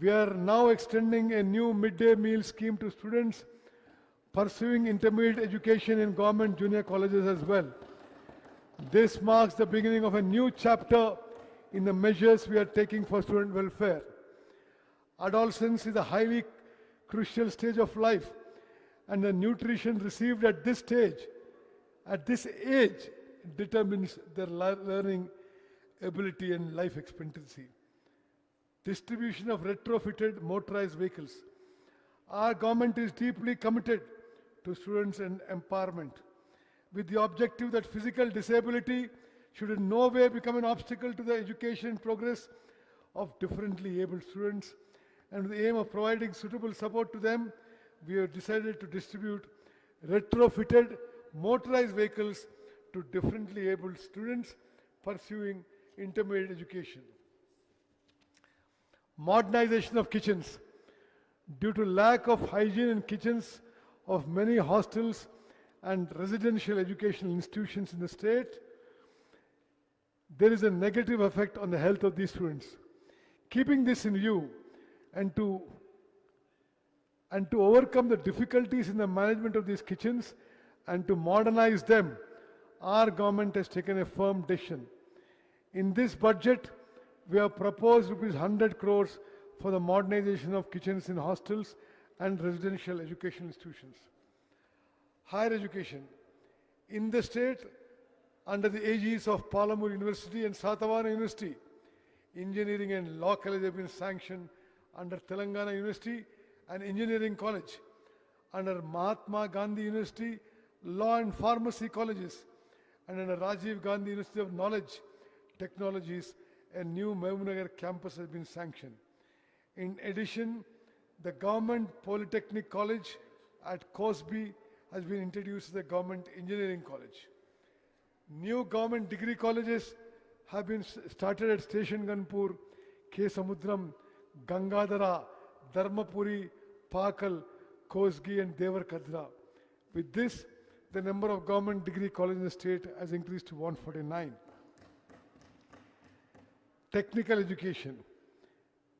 We are now extending a new midday meal scheme to students pursuing intermediate education in government junior colleges as well. This marks the beginning of a new chapter in the measures we are taking for student welfare. Adolescence is a highly crucial stage of life, and the nutrition received at this stage, at this age, determines their learning ability and life expectancy. Distribution of retrofitted motorized vehicles. Our government is deeply committed to students and empowerment, with the objective that physical disability should in no way become an obstacle to the education progress of differently abled students. And with the aim of providing suitable support to them, we have decided to distribute retrofitted motorized vehicles to differently abled students pursuing intermediate education. Modernization of kitchens. Due to lack of hygiene in kitchens of many hostels and residential educational institutions in the state, there is a negative effect on the health of these students. Keeping this in view and to overcome the difficulties in the management of these kitchens and to modernize them, our government has taken a firm decision. In this budget, we have proposed ₹100 crores for the modernization of kitchens in hostels and residential education institutions. Higher education. In the state, under the aegis of Palamur University and Satavahana University, engineering and law college have been sanctioned under Telangana University and Engineering College. under Mahatma Gandhi University, Law and Pharmacy Colleges, and under Rajiv Gandhi University of Knowledge Technologies, a new Mehboob campus has been sanctioned. In addition, the Government Polytechnic College at Cosby has been introduced as a Government Engineering College. New government degree colleges have been started at Station Ganpur, K. Samudram, Gangadhara, Dharmapuri, Pakal, Kosgi and Devarkadra. With this, the number of government degree colleges in the state has increased to 149. Technical education.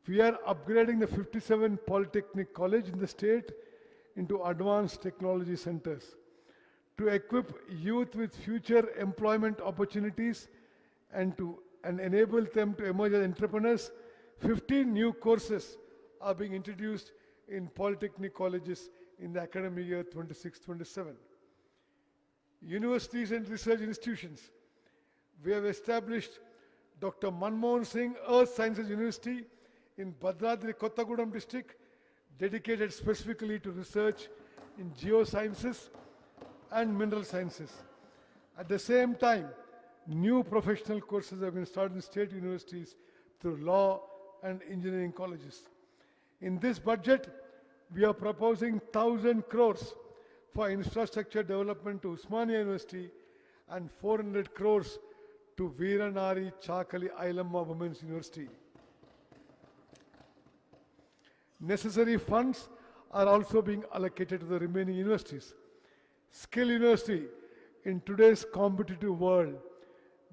We are upgrading the 57 Polytechnic College in the state into advanced technology centers to equip youth with future employment opportunities and enable them to emerge as entrepreneurs. 15 new courses are being introduced in Polytechnic colleges in the academic year 26-27. Universities and research institutions. We have established Dr. Manmohan Singh Earth Sciences University in Bhadradri, Kottagudem district, dedicated specifically to research in geosciences and mineral sciences. At the same time, new professional courses have been started in state universities through law and engineering colleges. In this budget, we are proposing 1,000 crores for infrastructure development to Usmania University and 400 crores to Veeranari Chakali Ailamma Women's University. Necessary funds are also being allocated to the remaining universities. Skill University. In today's competitive world,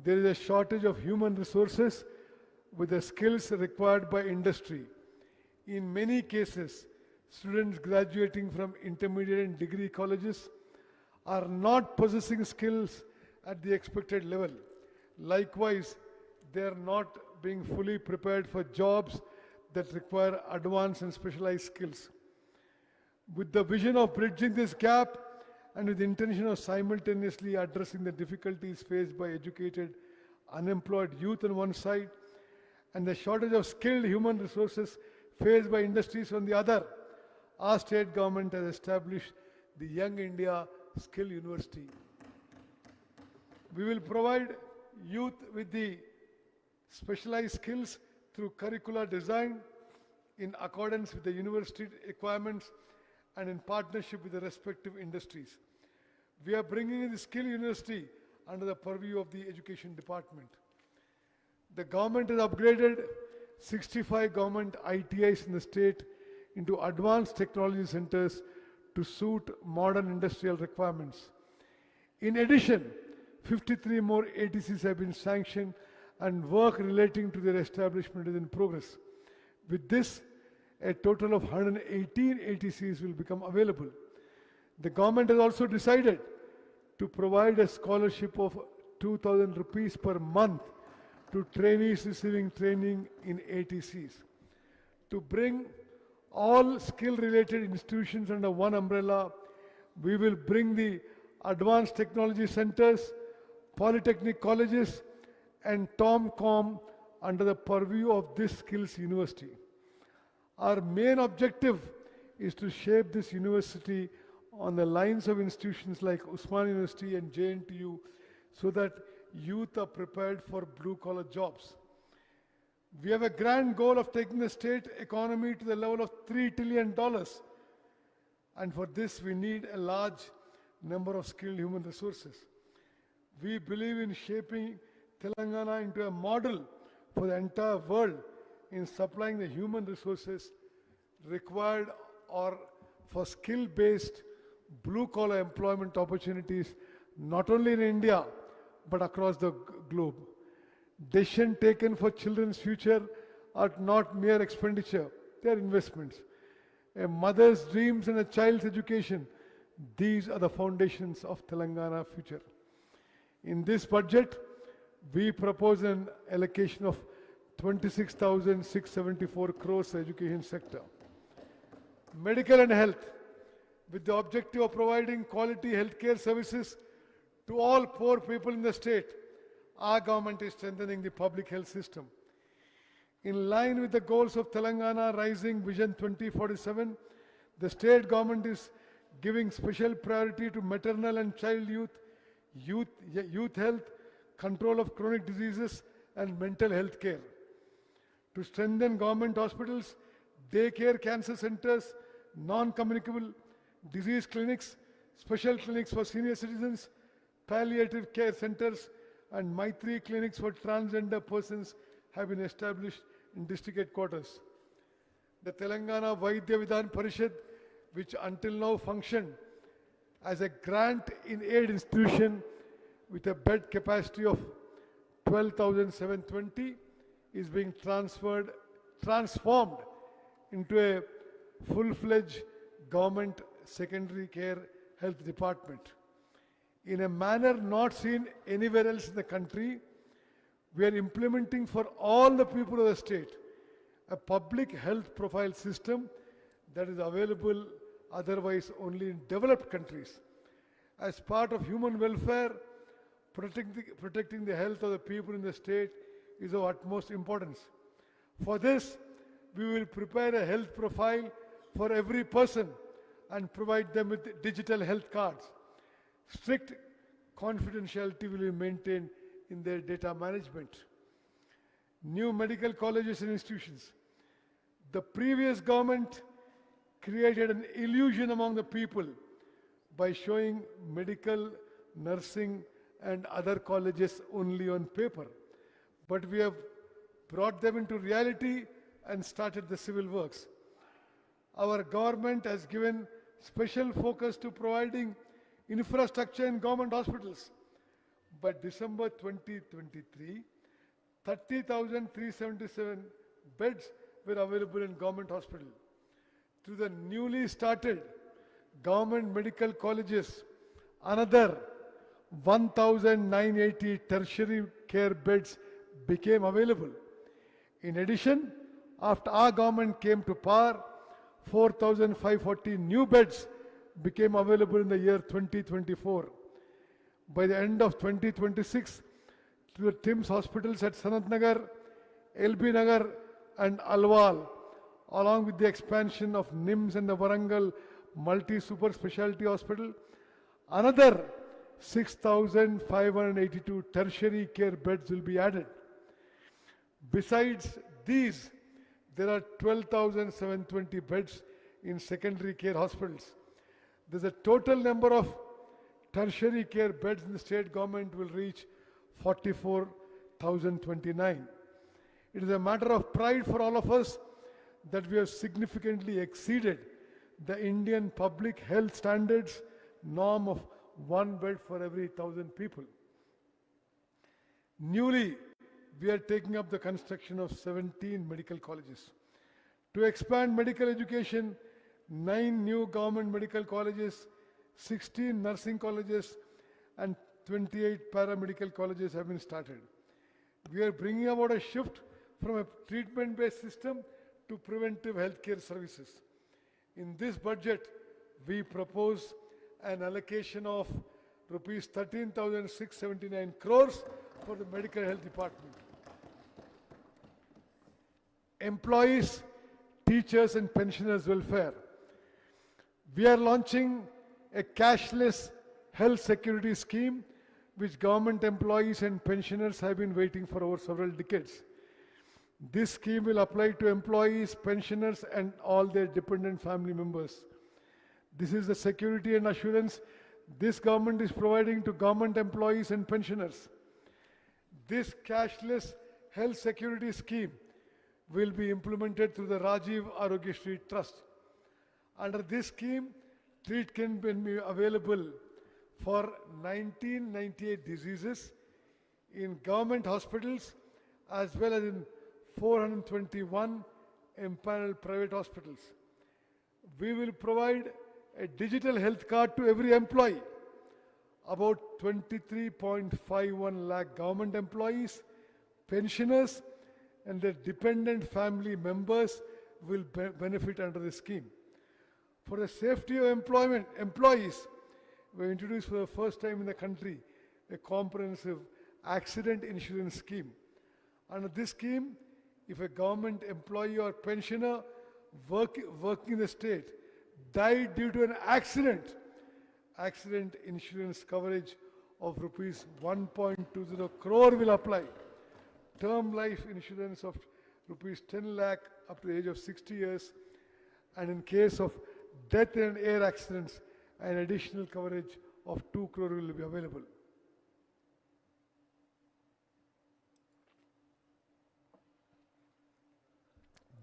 there is a shortage of human resources with the skills required by industry. In many cases, students graduating from intermediate and degree colleges are not possessing skills at the expected level. Likewise, they are not being fully prepared for jobs that require advanced and specialized skills. With the vision of bridging this gap and with the intention of simultaneously addressing the difficulties faced by educated, unemployed youth on one side and the shortage of skilled human resources faced by industries on the other, our state government has established the Young India Skill University. We will provide youth with the specialized skills through curricular design in accordance with the university requirements and in partnership with the respective industries. We are bringing in the Skill University under the purview of the Education Department. The government has upgraded 65 government ITIs in the state into advanced technology centers to suit modern industrial requirements. In addition, 53 more ATCs have been sanctioned and work relating to their establishment is in progress. With this, a total of 118 ATCs will become available. The government has also decided to provide a scholarship of 2,000 rupees per month to trainees receiving training in ATCs. To bring all skill-related institutions under one umbrella, we will bring the advanced technology centers, polytechnic colleges, and TomCom under the purview of this skills university. Our main objective is to shape this university on the lines of institutions like Usmania University and JNTU so that youth are prepared for blue-collar jobs. We have a grand goal of taking the state economy to the level of $3 trillion. And for this, we need a large number of skilled human resources. We believe in shaping Telangana into a model for the entire world in supplying the human resources required or for skill-based blue-collar employment opportunities, not only in India, but across the globe. Decisions taken for children's future are not mere expenditure, they are investments. A mother's dreams and a child's education, these are the foundations of Telangana future. In this budget, we propose an allocation of 26,674 crores for the education sector. Medical and health, with the objective of providing quality healthcare services to all poor people in the state, our government is strengthening the public health system. In line with the goals of Telangana Rising Vision 2047, the state government is giving special priority to maternal and child youth health, control of chronic diseases, and mental health care. To strengthen government hospitals, daycare cancer centers, non-communicable disease clinics, special clinics for senior citizens, palliative care centers, and Maitri clinics for transgender persons have been established in district headquarters. The Telangana Vaidya Vidhan Parishad, which until now functioned as a grant-in-aid institution with a bed capacity of 12,720, is being transformed into a full-fledged government secondary care health department. In a manner not seen anywhere else in the country, we are implementing for all the people of the state a public health profile system that is available otherwise only in developed countries. As part of human welfare, protecting the health of the people in the state is of utmost importance. For this, we will prepare a health profile for every person and provide them with digital health cards. Strict confidentiality will be maintained in their data management. New medical colleges and institutions. The previous government created an illusion among the people by showing medical, nursing, and other colleges only on paper. But we have brought them into reality and started the civil works. Our government has given special focus to providing infrastructure in government hospitals. By December 2023, 30,377 beds were available in government hospital. Through the newly started government medical colleges, another 1,980 tertiary care beds became available. In addition, after our government came to power, 4,540 new beds became available in the year 2024. By the end of 2026, to the TIMS hospitals at Sanat Nagar, LB Nagar, and Alwal, along with the expansion of NIMS and the Warangal multi-super specialty hospital, another 6,582 tertiary care beds will be added. Besides these, there are 12,720 beds in secondary care hospitals. There's a total number of tertiary care beds in the state government will reach 44,029. It is a matter of pride for all of us that we have significantly exceeded the Indian public health standards norm of one bed for every 1,000 people. Newly, we are taking up the construction of 17 medical colleges. To expand medical education, 9 new government medical colleges, 16 nursing colleges, and 28 paramedical colleges have been started. We are bringing about a shift from a treatment-based system to preventive healthcare services. In this budget, we propose an allocation of rupees 13,679 crores for the medical health department. Employees, teachers, and pensioners' welfare. We are launching a cashless health security scheme which government employees and pensioners have been waiting for over several decades. This scheme will apply to employees, pensioners, and all their dependent family members. This is the security and assurance this government is providing to government employees and pensioners. This cashless health security scheme will be implemented through the Rajiv Arogyashree Trust. Under this scheme, treatment can be available for 1998 diseases in government hospitals as well as in 421 empaneled private hospitals. We will provide a digital health card to every employee. About 23.51 lakh government employees, pensioners, and their dependent family members will benefit under the scheme. For the safety of employees, we introduced for the first time in the country a comprehensive accident insurance scheme. Under this scheme, if a government employee or pensioner working in the state died due to an accident, accident insurance coverage of rupees 1.20 crore will apply. Term life insurance of rupees 10 lakh up to the age of 60 years, and in case of death and air accidents, an additional coverage of 2 crore will be available.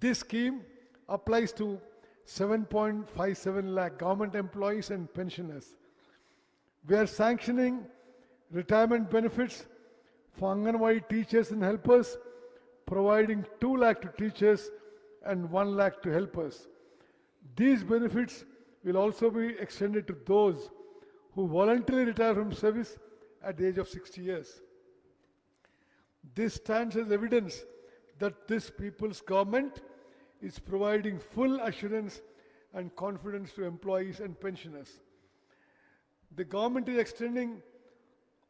This scheme applies to 7.57 lakh government employees and pensioners. We are sanctioning retirement benefits for Anganwadi teachers and helpers, providing 2 lakh to teachers and 1 lakh to helpers. These benefits will also be extended to those who voluntarily retire from service at the age of 60 years. This stands as evidence that this people's government is providing full assurance and confidence to employees and pensioners. The government is extending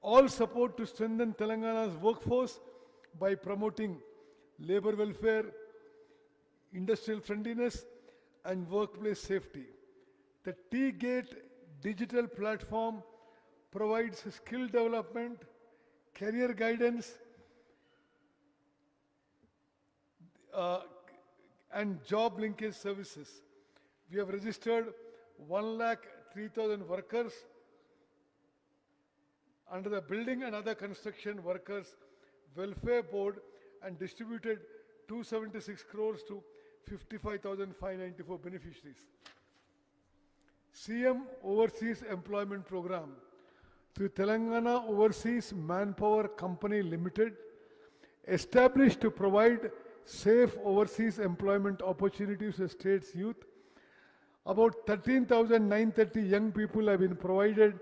all support to strengthen Telangana's workforce by promoting labor welfare, industrial friendliness, and workplace safety. The T-Gate digital platform provides skill development, career guidance, and job linkage services. We have registered 1,03,000 workers under the Building and Other Construction Workers Welfare Board and distributed 276 crores to 55,594 beneficiaries. CM Overseas Employment Program through Telangana Overseas Manpower Company Limited, established to provide safe overseas employment opportunities to state's youth. About 13,930 young people have been provided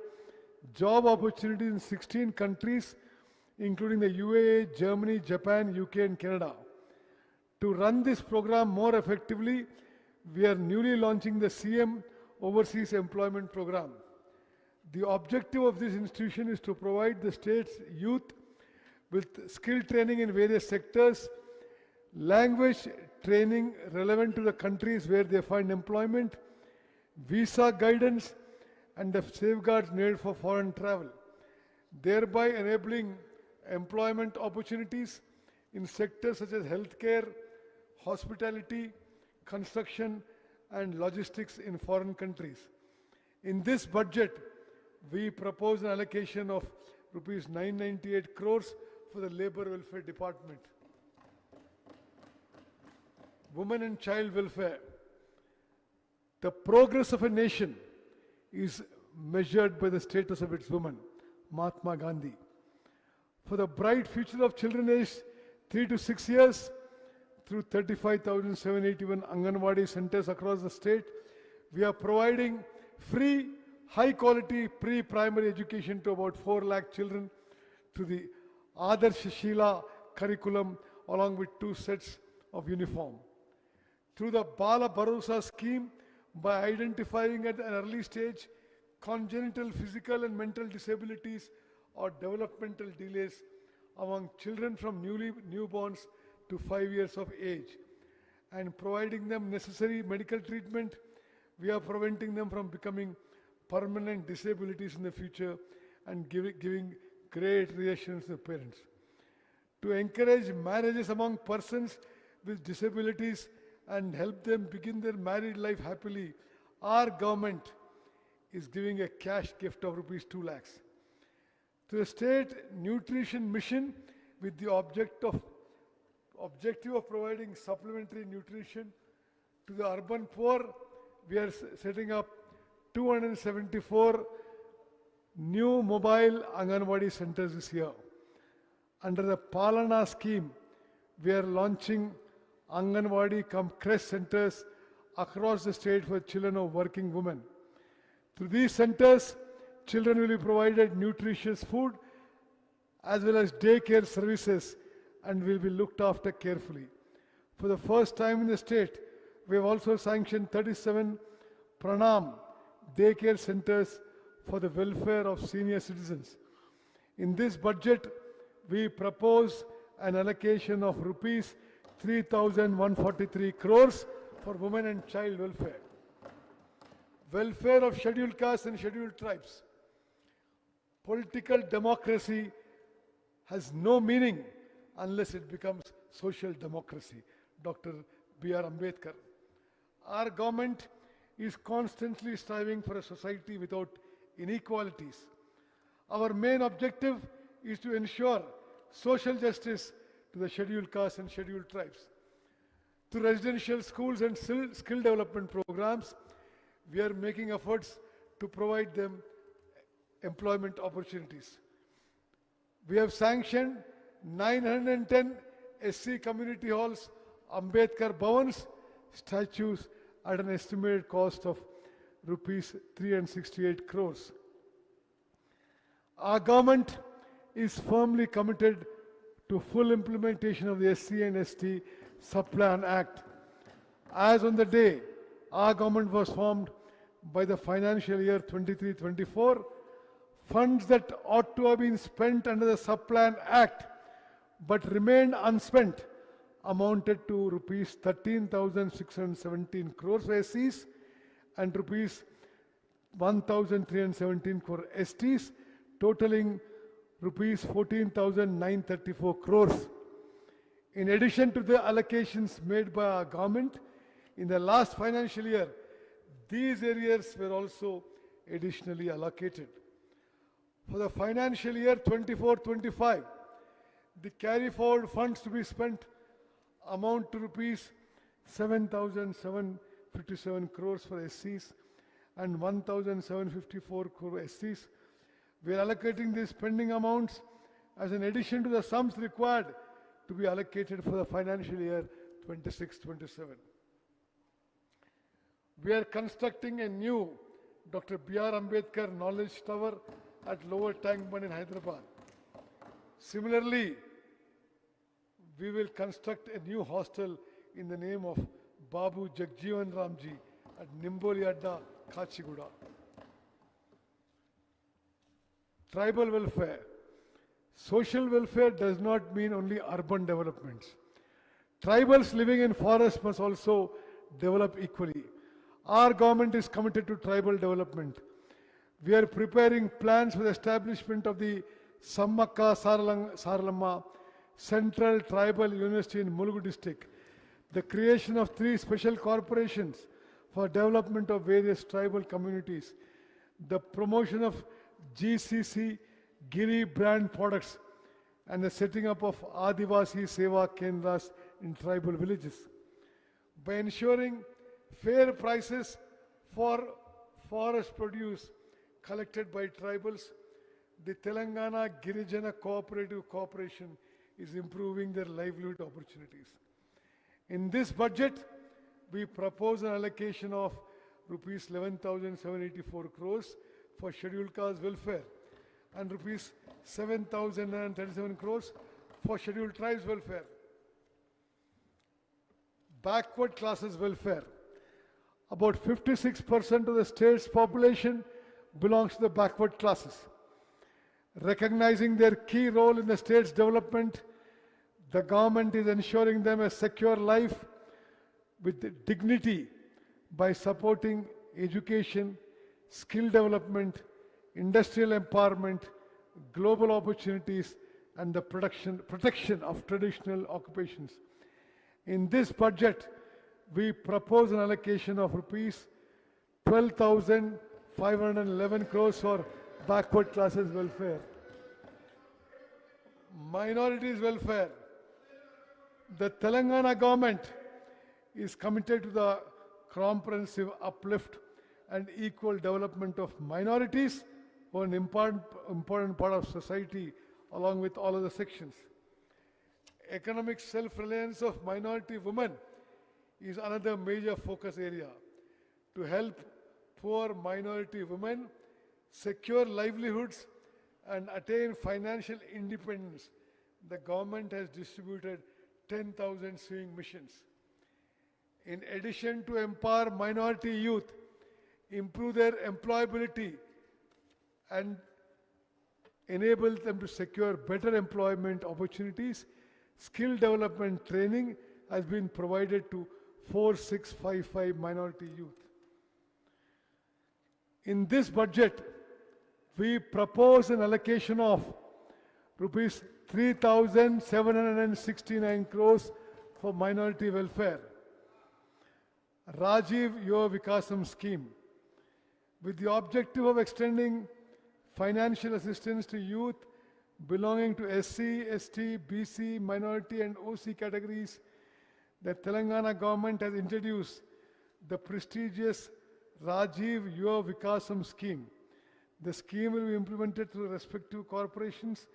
job opportunities in 16 countries, including the UAE, Germany, Japan, UK, and Canada. To run this program more effectively, we are newly launching the CM Overseas Employment Program. The objective of this institution is to provide the state's youth with skill training in various sectors, language training relevant to the countries where they find employment, visa guidance, and the safeguards needed for foreign travel, thereby enabling employment opportunities in sectors such as healthcare, hospitality, construction, and logistics in foreign countries. In this budget, we propose an allocation of rupees 998 crores for the Labour Welfare Department. Women and child welfare. The progress of a nation is measured by the status of its women. Mahatma Gandhi. For the bright future of children aged 3 to 6 years, through 35,781 Anganwadi centers across the state, we are providing free, high-quality pre-primary education to about 4 lakh children through the Adarsh Sheela curriculum, along with 2 sets of uniform. Through the Bala Bharosa scheme, by identifying at an early stage congenital physical and mental disabilities or developmental delays among children from newborns to 5 years of age, and providing them necessary medical treatment, we are preventing them from becoming permanent disabilities in the future and giving great reassurance to the parents. To encourage marriages among persons with disabilities and help them begin their married life happily, our government is giving a cash gift of rupees 2 lakhs. To the state nutrition mission, with the objective of providing supplementary nutrition to the urban poor, we are setting up 274 new mobile Anganwadi centers this year. Under the Palana scheme, we are launching Anganwadi Crest centers across the state for children of working women. Through these centers, children will be provided nutritious food as well as daycare services and will be looked after carefully. For the first time in the state, we have also sanctioned 37 Pranam daycare centers for the welfare of senior citizens. In this budget, we propose an allocation of rupees 3,143 crores for women and child welfare. welfare of scheduled castes and scheduled tribes. Political democracy has no meaning unless it becomes social democracy. Dr. B.R. Ambedkar. Our government is constantly striving for a society without inequalities. Our main objective is to ensure social justice to the scheduled castes and scheduled tribes. Through residential schools and skill development programs, we are making efforts to provide them employment opportunities. We have sanctioned 910 SC community halls, Ambedkar Bhavans, statues at an estimated cost of rupees 368 crores. Our government is firmly committed to full implementation of the SC and ST Subplan Act. As on the day our government was formed by the financial year 23-24, funds that ought to have been spent under the Subplan Act but remained unspent amounted to rupees 13,617 crores for SCs and rupees 1,317 crore STs, totaling rupees 14,934 crores. In addition to the allocations made by our government in the last financial year, these areas were also additionally allocated. For the financial year 24-25, the carry forward funds to be spent amount to rupees 7,757 crores for SCs and 1,754 crore SCs. We are allocating these spending amounts as an addition to the sums required to be allocated for the financial year 26-27. We are constructing a new Dr. B.R. Ambedkar Knowledge Tower at Lower Tankman in Hyderabad. Similarly, we will construct a new hostel in the name of Babu Jagjeevan Ramji at Nimboli Adda, Kachiguda. Tribal welfare. Social welfare does not mean only urban developments. Tribals living in forests must also develop equally. Our government is committed to tribal development. We are preparing plans for the establishment of the Sammakka Saralamma Central Tribal University in Mulugu district, the creation of 3 special corporations for development of various tribal communities, the promotion of GCC Giri brand products, and the setting up of Adivasi Seva Kendras in tribal villages. By ensuring fair prices for forest produce collected by tribals, the Telangana Girijana Cooperative Corporation is improving their livelihood opportunities. In this budget, we propose an allocation of rupees 11,784 crores for scheduled caste welfare and rupees 7,937 crores for scheduled tribes welfare. Backward classes welfare. About 56% of the state's population belongs to the backward classes. Recognizing their key role in the state's development, the government is ensuring them a secure life with dignity by supporting education, skill development, industrial empowerment, global opportunities, and the protection of traditional occupations. In this budget, we propose an allocation of rupees 12,511 crores for backward classes welfare. Minorities welfare. The Telangana government is committed to the comprehensive uplift and equal development of minorities, who are an important part of society along with all other sections. Economic self-reliance of minority women is another major focus area. To help poor minority women secure livelihoods and attain financial independence, the government has distributed 10,000 sewing machines. In addition to empower minority youth, improve their employability, and enable them to secure better employment opportunities, skill development training has been provided to 4655 minority youth. In this budget, we propose an allocation of rupees 3,769 crores for minority welfare. Rajiv Yuva Vikasam scheme, with the objective of extending financial assistance to youth belonging to SC, ST, BC, minority and OC categories. The Telangana government has introduced the prestigious Rajiv Yuva Vikasam scheme. The scheme will be implemented through respective corporations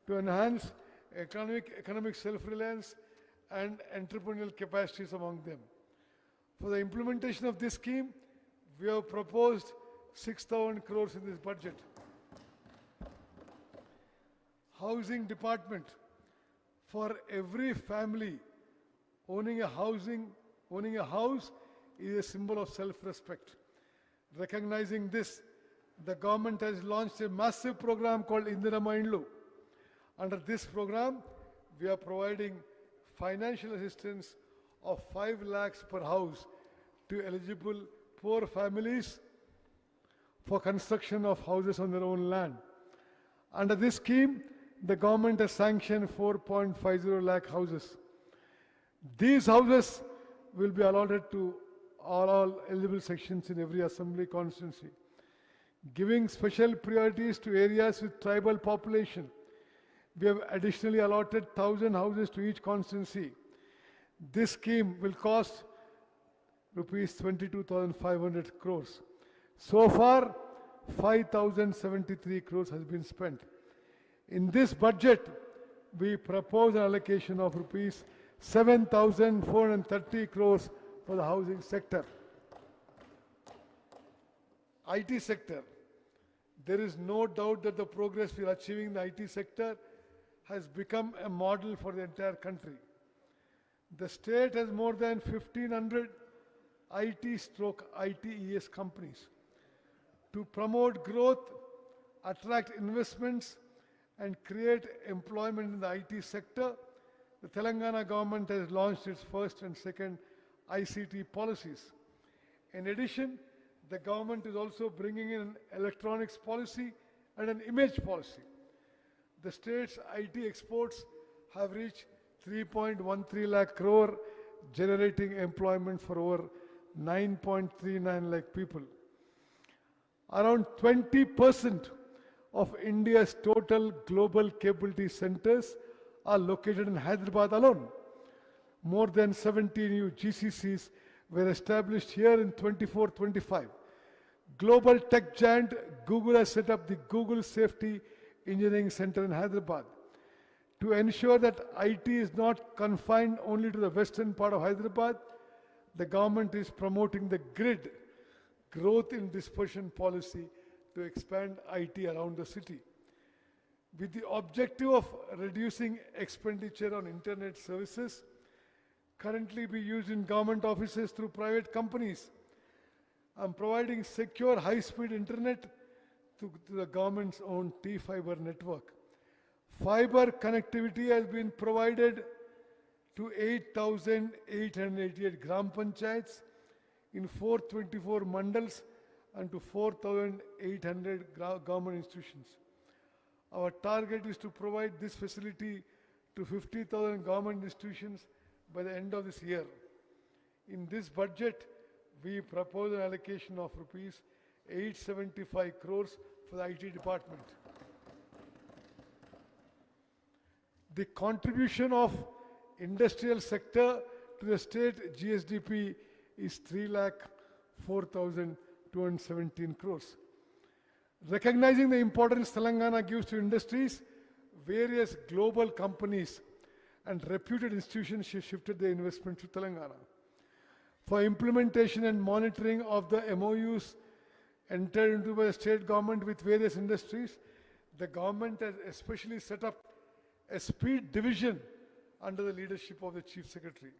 to enhance economic self-reliance and entrepreneurial capacities among them. For the implementation of this scheme, we have proposed 6,000 crores in this budget. Housing department. For every family, owning a house is a symbol of self-respect. Recognizing this, the government has launched a massive program called Indirama Indlu. Under this program, we are providing financial assistance of 5 lakhs per house to eligible poor families for construction of houses on their own land. Under this scheme, the government has sanctioned 4.50 lakh houses. These houses will be allotted to all eligible sections in every assembly constituency, giving special priorities to areas with tribal population. We have additionally allotted 1,000 houses to each constituency. This scheme will cost rupees 22,500 crores. So far, 5,073 crores has been spent. In this budget, we propose an allocation of rupees 7,430 crores for the housing sector. IT sector. There is no doubt that the progress we are achieving in the IT sector has become a model for the entire country. The state has more than 1,500 IT/ITES companies. To promote growth, attract investments, and create employment in the IT sector, the Telangana government has launched its first and second ICT policies. In addition, the government is also bringing in an electronics policy and an image policy. The state's IT exports have reached 3.13 lakh crore, generating employment for over 9.39 lakh people. Around 20% of India's total global capability centers are located in Hyderabad alone. More than 70 new GCCs were established here in 24-25. Global tech giant Google has set up the Google Safety Engineering Center in Hyderabad. To ensure that IT is not confined only to the western part of Hyderabad, the government is promoting the GRID, Growth in Dispersion policy, to expand IT around the city. With the objective of reducing expenditure on internet services, currently be used in government offices through private companies, I'm providing secure high-speed internet to the government's own T-Fiber network. Fiber connectivity has been provided to 8,888 Gram Panchayats in 424 mandals and to 4,800 government institutions. Our target is to provide this facility to 50,000 government institutions by the end of this year. In this budget, we propose an allocation of rupees 875 crores for the IT department. The contribution of industrial sector to the state GSDP is 3,04,217 crores. Recognizing the importance Telangana gives to industries, various global companies and reputed institutions shifted their investment to Telangana. For implementation and monitoring of the MOUs entered into by the state government with various industries, the government has especially set up a speed division under the leadership of the Chief Secretary.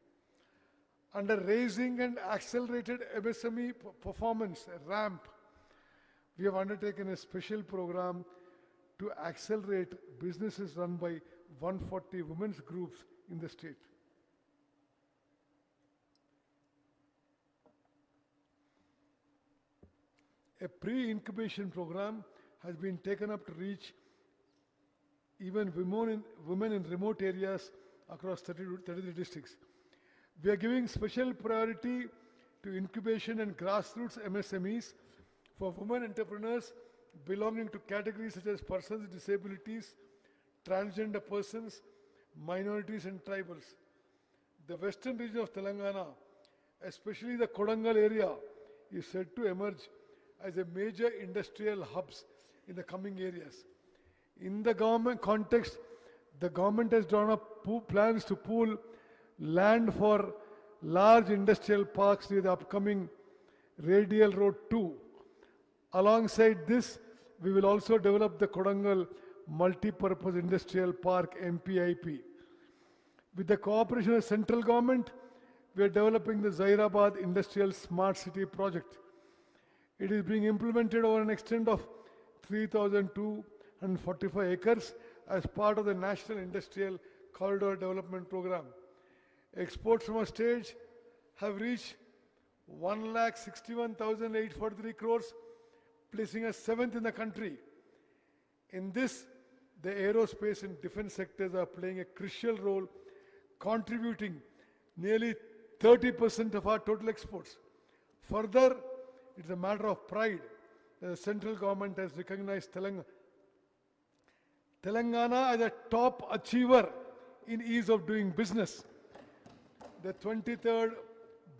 Under Raising and Accelerated MSME Performance, RAMP, we have undertaken a special program to accelerate businesses run by 140 women's groups in the state. A pre-incubation program has been taken up to reach even women in remote areas across 33 districts. We are giving special priority to incubation and grassroots MSMEs for women entrepreneurs belonging to categories such as persons with disabilities, transgender persons, minorities and tribals. The western region of Telangana, especially the Kodangal area, is said to emerge as a major industrial hubs in the coming areas. In the government context, the government has drawn up plans to pool land for large industrial parks near the upcoming Radial Road 2. Alongside this, we will also develop the Kodangal Multi-Purpose Industrial Park MPIP. With the cooperation of central government, we are developing the Zairabad Industrial Smart City project. It is being implemented over an extent of 3,245 acres as part of the National Industrial Corridor Development Program. Exports from our state have reached 1,61,843 crores, placing us 7th in the country. In this, the aerospace and defense sectors are playing a crucial role, contributing nearly 30% of our total exports. Further, it is a matter of pride that the central government has recognized Telangana as a top achiever in ease of doing business. The 23rd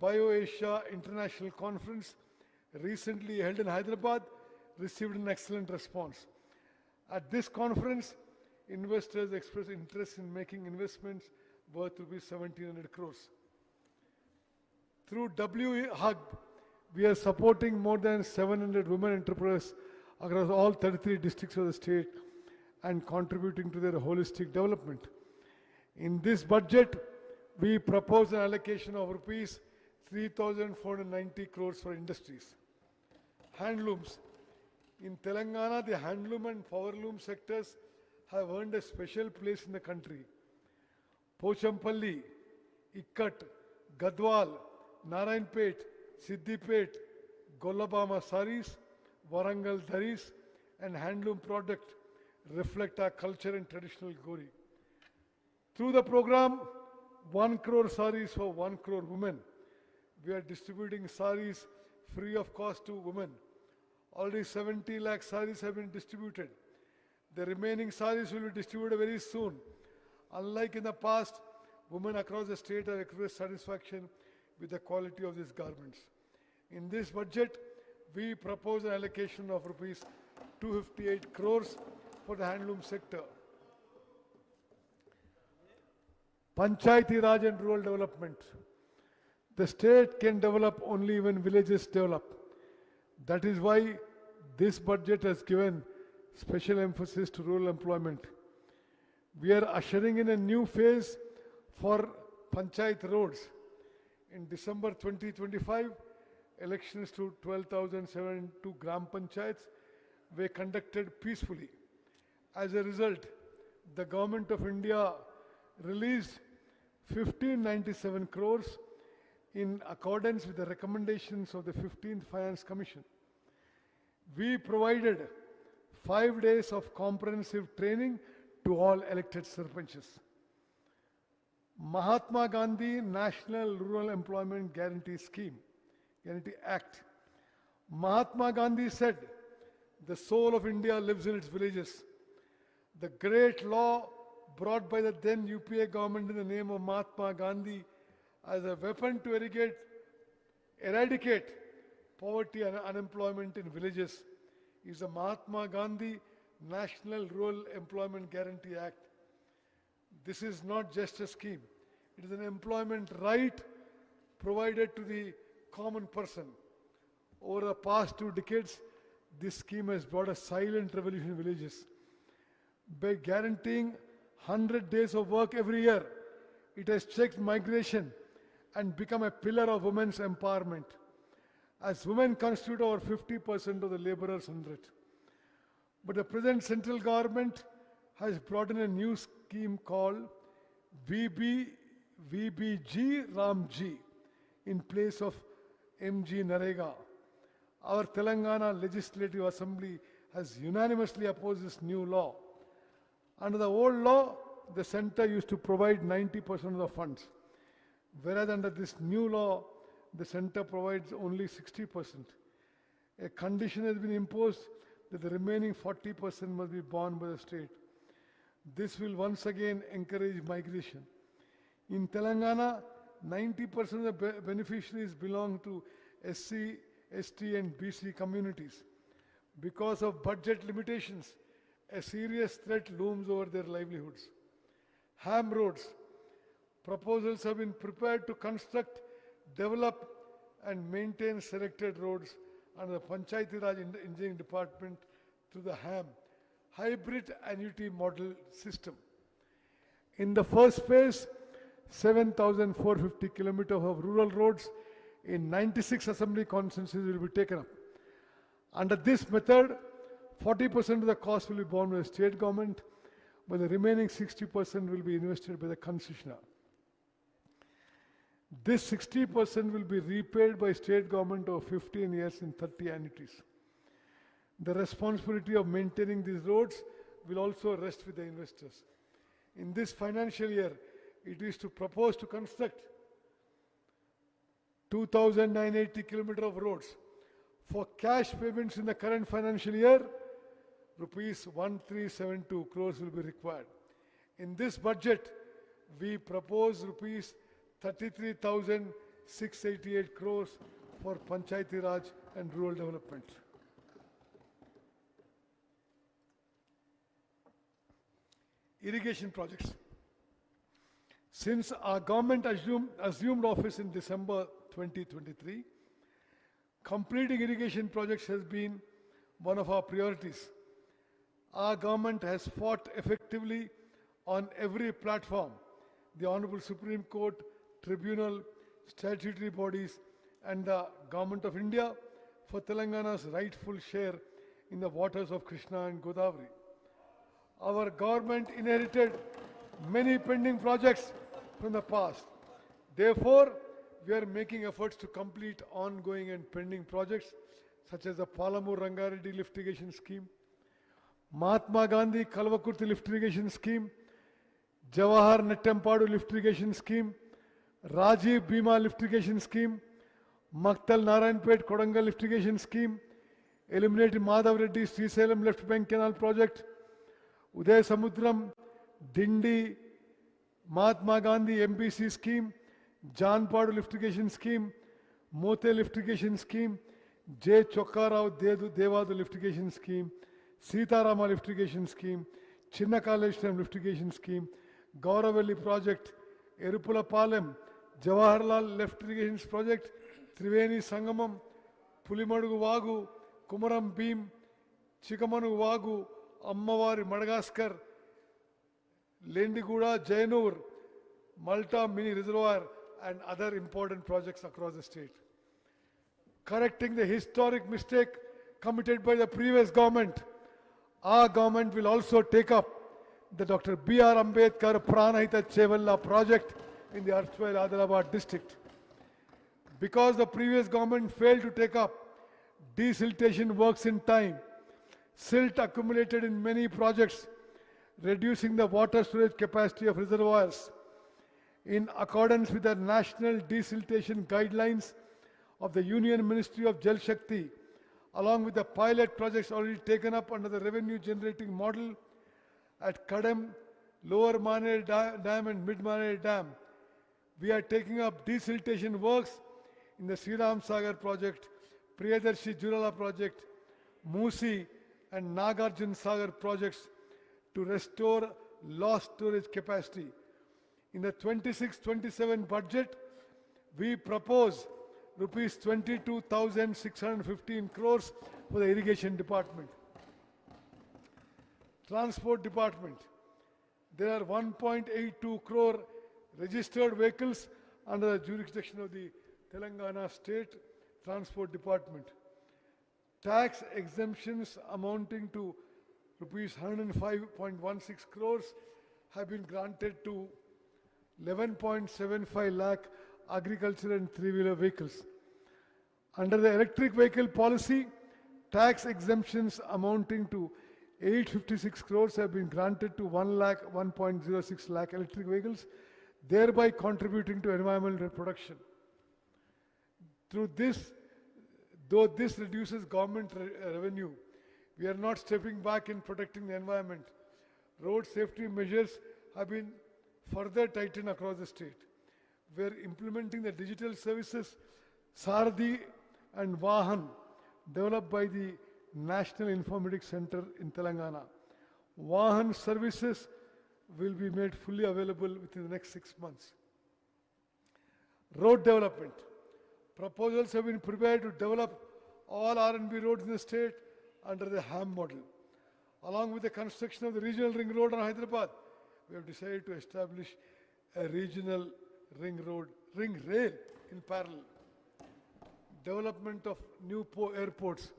BioAsia International Conference, recently held in Hyderabad, received an excellent response. At this conference, investors expressed interest in making investments worth rupees 1,700 crores. Through WHUB, we are supporting more than 700 women entrepreneurs across all 33 districts of the state and contributing to their holistic development. In this budget, we propose an allocation of rupees 3,490 crores for industries. Handlooms. In Telangana, the handloom and powerloom sectors have earned a special place in the country. Pochampalli, Ikkat, Gadwal, Narayanpet, Siddipet, Gollabama saris, Warangal dharis, and handloom product reflect our culture and traditional glory. Through the program, 1 crore saris for 1 crore women, we are distributing saris free of cost to women. Already 70 lakh saris have been distributed. The remaining saris will be distributed very soon. Unlike in the past, women across the state have expressed satisfaction with the quality of these garments. In this budget, we propose an allocation of rupees 258 crores for the handloom sector. Panchayati Raj and rural development. The state can develop only when villages develop. That is why this budget has given special emphasis to rural employment. We are ushering in a new phase for Panchayat roads. In December 2025, elections to 12,702 Gram Panchayats were conducted peacefully. As a result, the Government of India released 1597 crores in accordance with the recommendations of the 15th Finance Commission. We provided 5 days of comprehensive training to all elected sarpanches. Mahatma Gandhi National Rural Employment Guarantee Act. Mahatma Gandhi said, "The soul of India lives in its villages." The great law brought by the then UPA government in the name of Mahatma Gandhi as a weapon to eradicate poverty and unemployment in villages is the Mahatma Gandhi National Rural Employment Guarantee Act. This is not just a scheme. It is an employment right provided to the common person. Over the past 2 decades, this scheme has brought a silent revolution in villages. By guaranteeing 100 days of work every year, it has checked migration and become a pillar of women's empowerment. As women constitute over 50% of the laborers under it. But the present central government has brought in a new scheme called VBG Ramji in place of MG Narega. Our Telangana Legislative Assembly has unanimously opposed this new law. Under the old law, the center used to provide 90% of the funds, whereas under this new law, the center provides only 60%. A condition has been imposed that the remaining 40% must be borne by the state. This will once again encourage migration. In Telangana, 90% of the beneficiaries belong to SC, ST and BC communities. Because of budget limitations, a serious threat looms over their livelihoods. HAM roads. Proposals have been prepared to construct, develop and maintain selected roads under the Panchayati Raj Engineering Department through the HAM, Hybrid Annuity Model System. In the first phase, 7,450 kilometers of rural roads in 96 assembly constituencies will be taken up. Under this method, 40% of the cost will be borne by the state government, but the remaining 60% will be invested by the concessionaire. This 60% will be repaid by state government over 15 years in 30 annuities. The responsibility of maintaining these roads will also rest with the investors. In this financial year, it is to propose to construct 2,980 kilometers of roads. For cash payments in the current financial year, rupees 1372 crores will be required. In this budget, we propose rupees 33,688 crores for Panchayati Raj and rural development. Irrigation projects. Since our government assumed office in December 2023, completing irrigation projects has been one of our priorities. Our government has fought effectively on every platform. The Honorable Supreme Court, Tribunal, statutory bodies and the Government of India for Telangana's rightful share in the waters of Krishna and Godavari. Our government inherited many pending projects from the past. Therefore, we are making efforts to complete ongoing and pending projects such as the Palamur Rangareddy lift irrigation scheme, Mahatma Gandhi Kalvakurti lift irrigation scheme, Jawahar Nettempadu lift irrigation scheme, Rajiv Bhima lift irrigation scheme, Maktal Narayanpet Kodangal lift irrigation scheme, eliminated Madhav Reddy Srisalem left bank canal project, Uday Samudram, Dindi, Mahatma Gandhi MBC scheme, Janpadu lift irrigation scheme, Mote lift irrigation scheme, J. Chokkarao Devadu lift irrigation scheme, Sitarama lift irrigation scheme, Chinnakaleshwaram lift irrigation scheme, Gauravelli project, Erupulapalem, Jawaharlal lift irrigation project, Triveni Sangamam, Pulimadugu Vagu, Kumaram Beam, Chikamanu Vagu, Ammavari Madagascar, Lendiguda, Jainur, Malta Mini Reservoir and other important projects across the state. Correcting the historic mistake committed by the previous government, our government will also take up the Dr. B.R. Ambedkar Pranahita Chevalla project in the erstwhile Adilabad district. Because the previous government failed to take up desiltation works in time, silt accumulated in many projects, reducing the water storage capacity of reservoirs. In accordance with the national desiltation guidelines of the Union Ministry of Jal Shakti, along with the pilot projects already taken up under the revenue generating model at Kadam, Lower Mane Dam and Mid Mane Dam, we are taking up desiltation works in the Sriram Sagar project, Priyadarshi Jurala project, Musi and Nagarjun Sagar projects to restore lost storage capacity. In the 26-27 budget, we propose rupees 22,615 crores for the irrigation department. Transport department. There are 1.82 crore registered vehicles under the jurisdiction of the Telangana State Transport Department. Tax exemptions amounting to rupees 105.16 crores have been granted to 11.75 lakh agricultural and three-wheeler vehicles. Under the electric vehicle policy, tax exemptions amounting to 856 crores have been granted to 1.06 lakh electric vehicles, thereby contributing to environmental protection. Through this, though this reduces government revenue, we are not stepping back in protecting the environment. Road safety measures have been further tightened across the state. We are implementing the digital services Sardi and Vahan developed by the National Informatics Center in Telangana. Vahan services will be made fully available within the next 6 months. Road development. Proposals have been prepared to develop all R&B roads in the state under the HAM model. Along with the construction of the regional ring road on Hyderabad, we have decided to establish a regional ring rail in parallel. Development of new airports.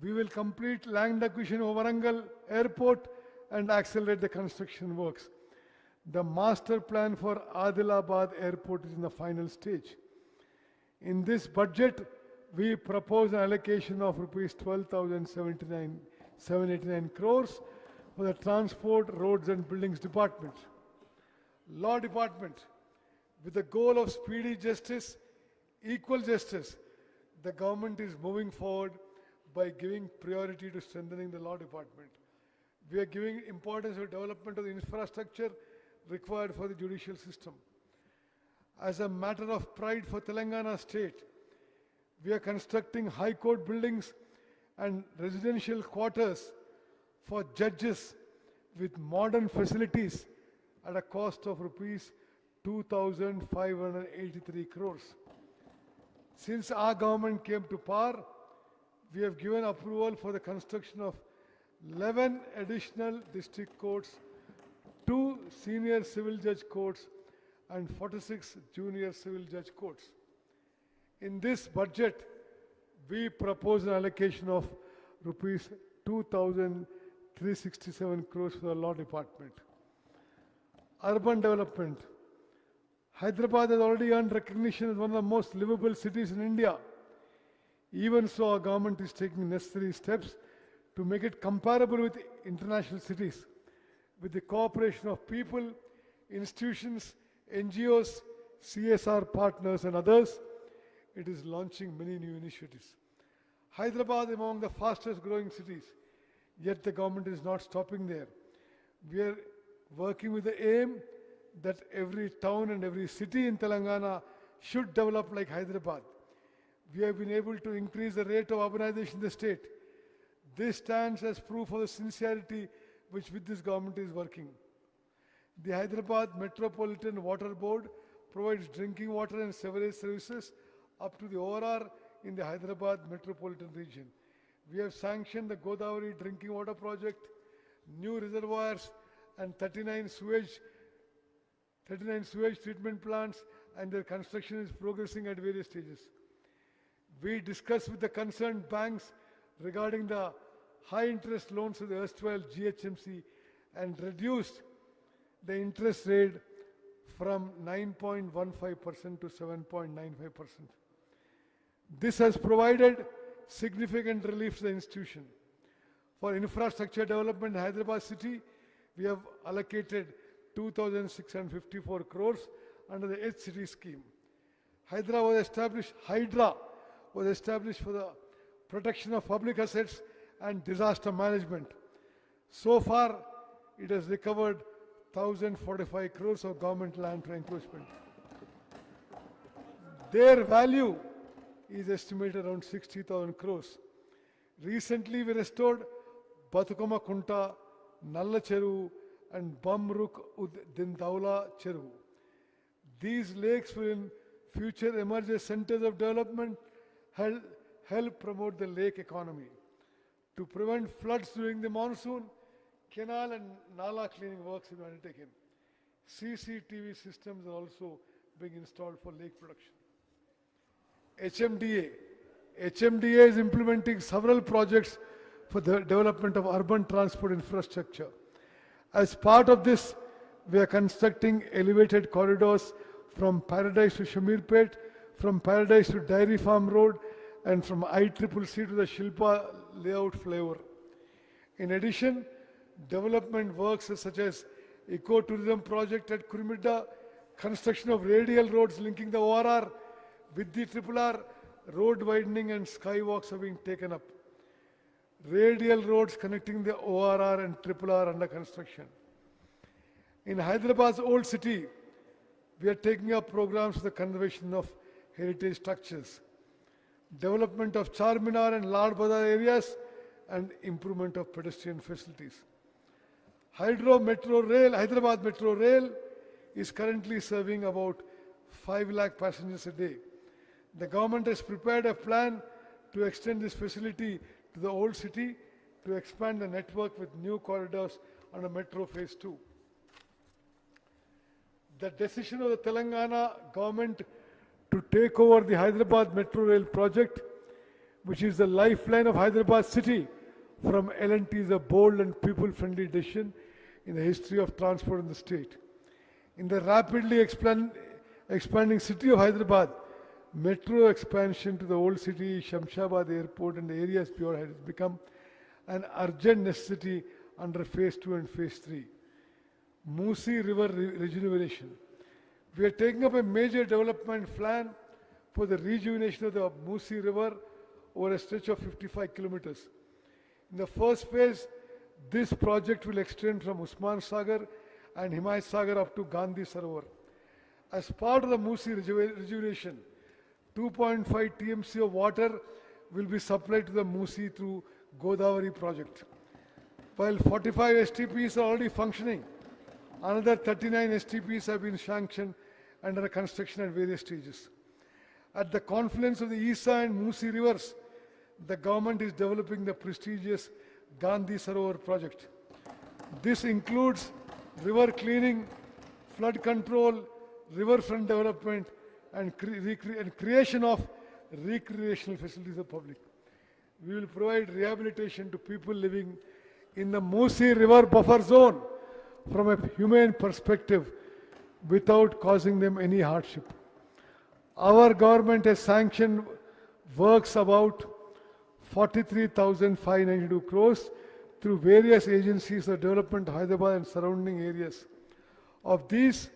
We will complete land acquisition of Warangal Airport and accelerate the construction works. The master plan for Adilabad Airport is in the final stage. In this budget, we propose an allocation of rupees 12,789 crores for the Transport, Roads and Buildings Department. Law Department, with the goal of speedy justice, equal justice, the government is moving forward by giving priority to strengthening the law department. We are giving importance to development of the infrastructure required for the judicial system. As a matter of pride for Telangana state, we are constructing high court buildings and residential quarters for judges with modern facilities at a cost of rupees 2,583 crores. Since our government came to power, we have given approval for the construction of 11 additional district courts, 2 senior civil judge courts, and 46 junior civil judge courts. In this budget, we propose an allocation of rupees 2,367 crores for the law department. Urban development. Hyderabad has already earned recognition as one of the most livable cities in India. Even so, our government is taking necessary steps to make it comparable with international cities. With the cooperation of people, institutions, NGOs, CSR partners and others, it is launching many new initiatives. Hyderabad is among the fastest growing cities, yet the government is not stopping there. We are working with the aim that every town and every city in Telangana should develop like Hyderabad. We have been able to increase the rate of urbanization in the state. This stands as proof of the sincerity with this government is working. The Hyderabad Metropolitan Water Board provides drinking water and sewerage services up to the ORR in the Hyderabad metropolitan region. We have sanctioned the Godavari drinking water project, new reservoirs and 39 sewage treatment plants, and their construction is progressing at various stages. We discussed with the concerned banks regarding the high interest loans of the erstwhile GHMC and reduced the interest rate from 9.15% to 7.95%. This has provided significant relief to the institution. For infrastructure development in Hyderabad city, we have allocated 2,654 crores under the H-City scheme. Hydra was established for the protection of public assets and disaster management. So far, it has recovered 1,045 crores of government land for encroachment. Their value is estimated around 60,000 crores. Recently, we restored Batukama Kunta, Nalla Cheru, and Bamruk Dindaula Cheru. These lakes will in future emerge as centers of development, help promote the lake economy. To prevent floods during the monsoon, canal and nala cleaning works have been undertaken. CCTV systems are also being installed for lake protection. HMDA is implementing several projects for the development of urban transport infrastructure. As part of this, we are constructing elevated corridors from Paradise to Shamirpet, from Paradise to Dairy Farm Road, and from ICCC to the Shilpa layout flavor. In addition, development works such as eco-tourism project at Kurimidda, construction of radial roads linking the ORR with the RRR, road widening and skywalks have been taken up. Radial roads connecting the ORR and RRR under construction. In Hyderabad's old city, we are taking up programs for the conservation of heritage structures, development of Charminar and Lal Bazar areas, and improvement of pedestrian facilities. Hyderabad Metro Rail is currently serving about 5 lakh passengers a day. The government has prepared a plan to extend this facility to the old city to expand the network with new corridors on a metro phase 2. The decision of the Telangana government to take over the Hyderabad Metro Rail project, which is the lifeline of Hyderabad city, from L&T is a bold and people-friendly decision in the history of transport in the state. In the rapidly expanding city of Hyderabad, metro expansion to the old city, Shamshabad airport and the areas beyond has become an urgent necessity under phase 2 and phase 3. Musi River rejuvenation. We are taking up a major development plan for the rejuvenation of the Musi River over a stretch of 55 kilometers. In the first phase, this project will extend from Usman Sagar and Himayat Sagar up to Gandhi Sarovar. As part of the Musi rejuvenation, 2.5 TMC of water will be supplied to the Musi through Godavari project. While 45 STPs are already functioning, another 39 STPs have been sanctioned under construction at various stages. At the confluence of the Isa and Musi rivers, the government is developing the prestigious Gandhi Sarovar project. This includes river cleaning, flood control, riverfront development, and creation of recreational facilities for the public. We will provide rehabilitation to people living in the Musi River buffer zone from a humane perspective without causing them any hardship. Our government has sanctioned works about 43,592 crores through various agencies of development of Hyderabad and surrounding areas. Of these,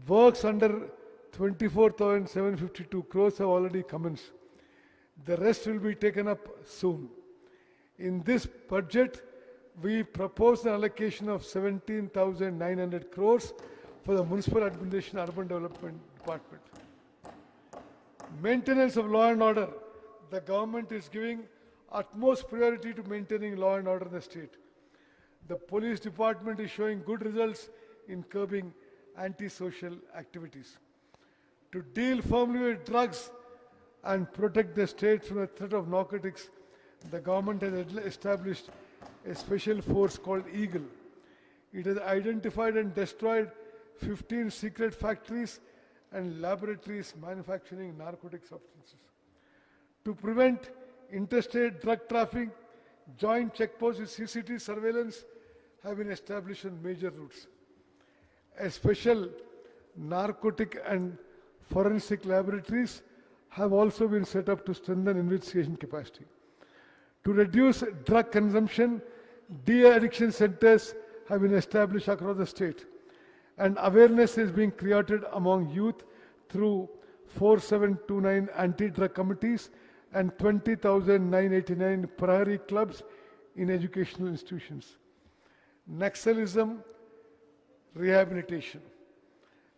works under 24,752 crores have already commenced. The rest will be taken up soon. In this budget, we propose an allocation of 17,900 crores for the Municipal Administration Urban Development Department. Maintenance of law and order. The government is giving utmost priority to maintaining law and order in the state. The police department is showing good results in curbing antisocial activities. To deal firmly with drugs and protect the state from the threat of narcotics, the government has established a special force called Eagle. It has identified and destroyed 15 secret factories and laboratories manufacturing narcotic substances. To prevent interstate drug trafficking, joint checkposts with CCTV surveillance have been established on major routes. A special narcotic and forensic laboratories have also been set up to strengthen investigation capacity. To reduce drug consumption, de-addiction centers have been established across the state, and awareness is being created among youth through 4729 anti-drug committees and 20,989 Prahari clubs in educational institutions. Naxalism rehabilitation.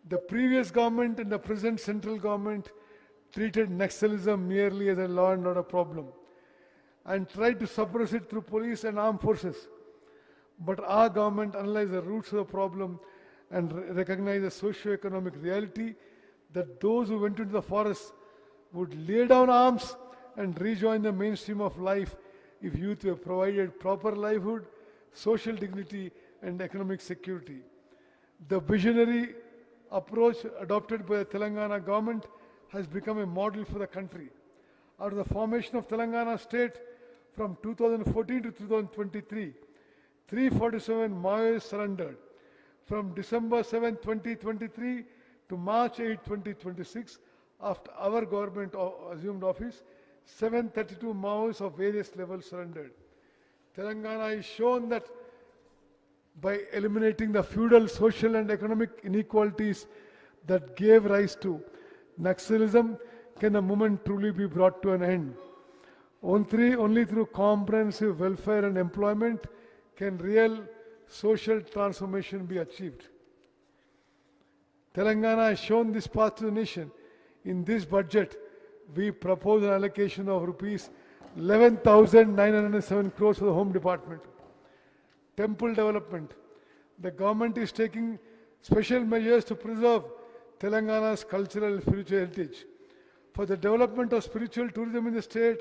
The previous government and the present central government treated Naxalism merely as a law and order problem and tried to suppress it through police and armed forces. But our government analyzed the roots of the problem and recognized the socio-economic reality that those who went into the forest would lay down arms and rejoin the mainstream of life if youth were provided proper livelihood, social dignity, and economic security. The visionary approach adopted by the Telangana government has become a model for the country. Out of the formation of Telangana state from 2014 to 2023, 347 Maoists surrendered. From December 7, 2023 to March 8, 2026, after our government assumed office, 732 Maos of various levels surrendered. Telangana has shown that by eliminating the feudal social and economic inequalities that gave rise to Naxalism, can the movement truly be brought to an end. Only through comprehensive welfare and employment can real social transformation be achieved. Telangana has shown this path to the nation. In this budget, we propose an allocation of rupees 11,907 crores for the Home Department. Temple development. The government is taking special measures to preserve Telangana's cultural and spiritual heritage. For the development of spiritual tourism in the state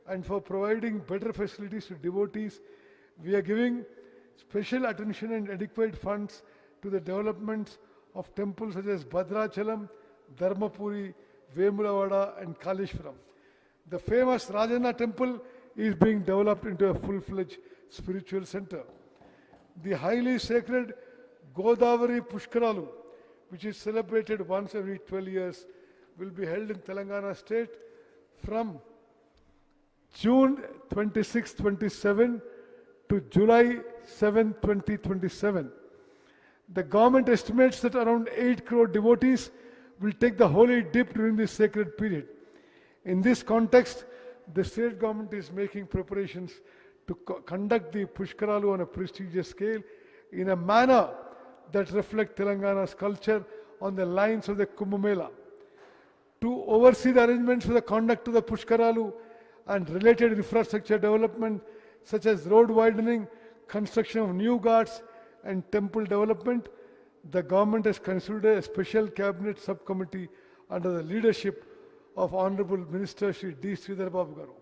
and for providing better facilities to devotees, we are giving special attention and adequate funds to the development of temples such as Bhadrachalam, Dharmapuri, Vemulavada and Kaleshwaram. The famous Rajanna temple is being developed into a full-fledged spiritual center. The highly sacred Godavari Pushkaralu, which is celebrated once every 12 years, will be held in Telangana state from June 26, 27 to July 7, 2027. The government estimates that around 8 crore devotees will take the holy dip during this sacred period. In this context, the state government is making preparations to conduct the Pushkaralu on a prestigious scale in a manner that reflects Telangana's culture on the lines of the Kumbh Mela. To oversee the arrangements for the conduct of the Pushkaralu and related infrastructure development such as road widening, construction of new ghats and temple development, the government has considered a special cabinet subcommittee under the leadership of Honorable Minister Shri D. Sridhar Babu Garu.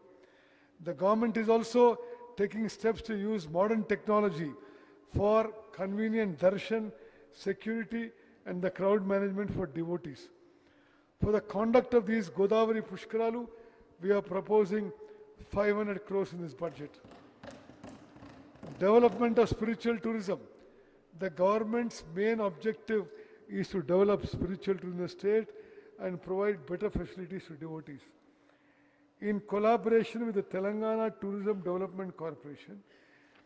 The government is also taking steps to use modern technology for convenient darshan, security and the crowd management for devotees. For the conduct of these Godavari Pushkaralu, we are proposing 500 crores in this budget. Development of spiritual tourism. The government's main objective is to develop spiritual tourism in the state and provide better facilities to devotees. In collaboration with the Telangana Tourism Development Corporation,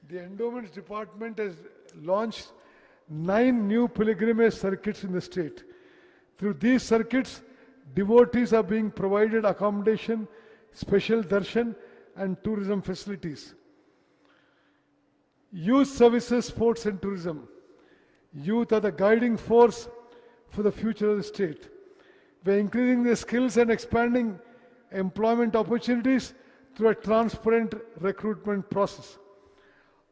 the Endowments Department has launched 9 new pilgrimage circuits in the state. Through these circuits, devotees are being provided accommodation, special darshan and tourism facilities. Youth services, sports and tourism. Youth are the guiding force for the future of the state. We are increasing their skills and expanding employment opportunities through a transparent recruitment process.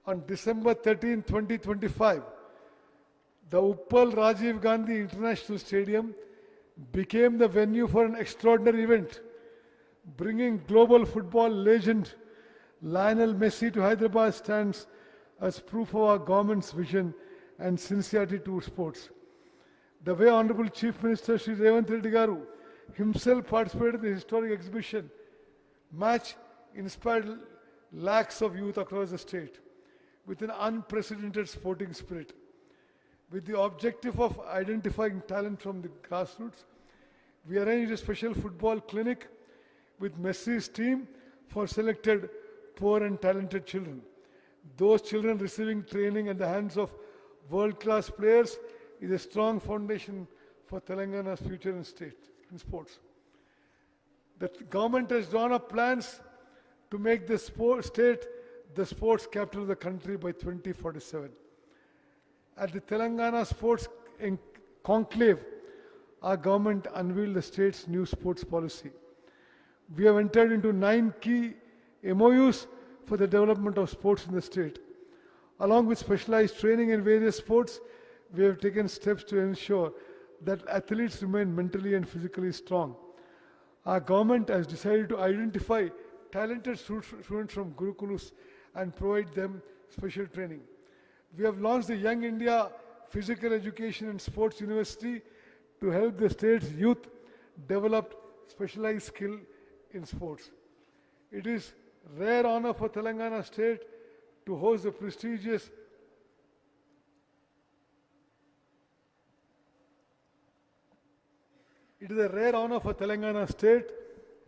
On December 13, 2025, the Uppal Rajiv Gandhi International Stadium became the venue for an extraordinary event, bringing global football legend Lionel Messi to Hyderabad stands as proof of our government's vision and sincerity to sports. The way Honorable Chief Minister Shri Revanth Reddy Garu himself participated in the historic exhibition match inspired lakhs of youth across the state with an unprecedented sporting spirit. With the objective of identifying talent from the grassroots, we arranged a special football clinic with Messi's team for selected poor and talented children. Those children receiving training at the hands of world-class players is a strong foundation for Telangana's future in sports. The government has drawn up plans to make the state the sports capital of the country by 2047. At the Telangana Sports Conclave, our government unveiled the state's new sports policy. We have entered into 9 key MOUs for the development of sports in the state. Along with specialized training in various sports, we have taken steps to ensure that athletes remain mentally and physically strong. Our government has decided to identify talented students from Gurukulus and provide them special training. We have launched the Young India Physical Education and Sports University to help the state's youth develop specialized skill in sports. It is rare honor for Telangana state to host the prestigious It is a rare honor for Telangana state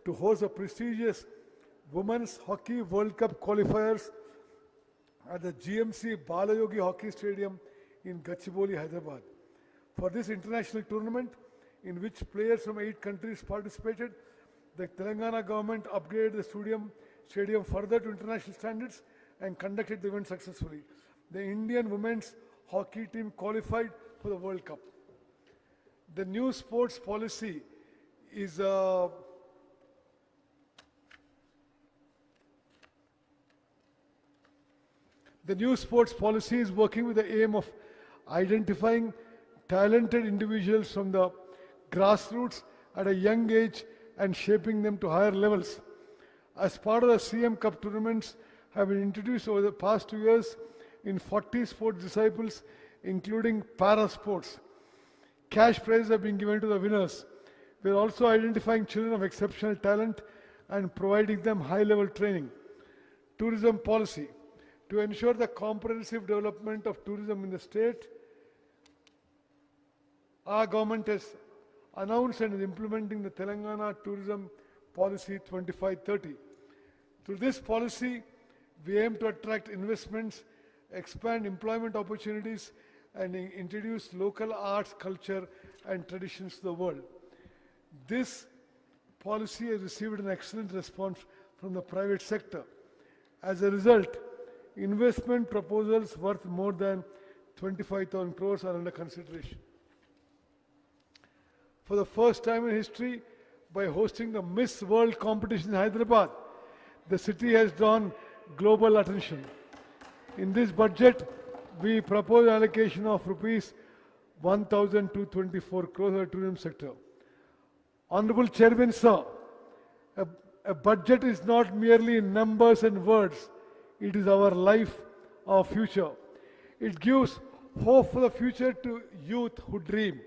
to host the prestigious Women's Hockey World Cup qualifiers at the GMC Balayogi Hockey Stadium in Gachibowli, Hyderabad. For this international tournament, in which players from 8 countries participated, the Telangana government upgraded the stadium further to international standards and conducted the event successfully. The Indian women's hockey team qualified for the World Cup. The new sports policy is The new sports policy is working with the aim of identifying talented individuals from the grassroots at a young age and shaping them to higher levels. As part of the CM Cup tournaments have been introduced over the past 2 years in 40 sports disciplines, including para sports. Cash prizes have been given to the winners. We are also identifying children of exceptional talent and providing them high-level training. Tourism policy. To ensure the comprehensive development of tourism in the state, our government has announced and is implementing the Telangana Tourism Policy 2530. Through this policy, we aim to attract investments, expand employment opportunities, and introduce local arts, culture, and traditions to the world. This policy has received an excellent response from the private sector. As a result, investment proposals worth more than 25,000 crores are under consideration. For the first time in history, by hosting the Miss World competition in Hyderabad, the city has drawn global attention. In this budget, we propose allocation of rupees 1,224 crores for the tourism sector. Honorable Chairman, sir, a budget is not merely numbers and words. It is our life, our future. It gives hope for the future to youth who dream.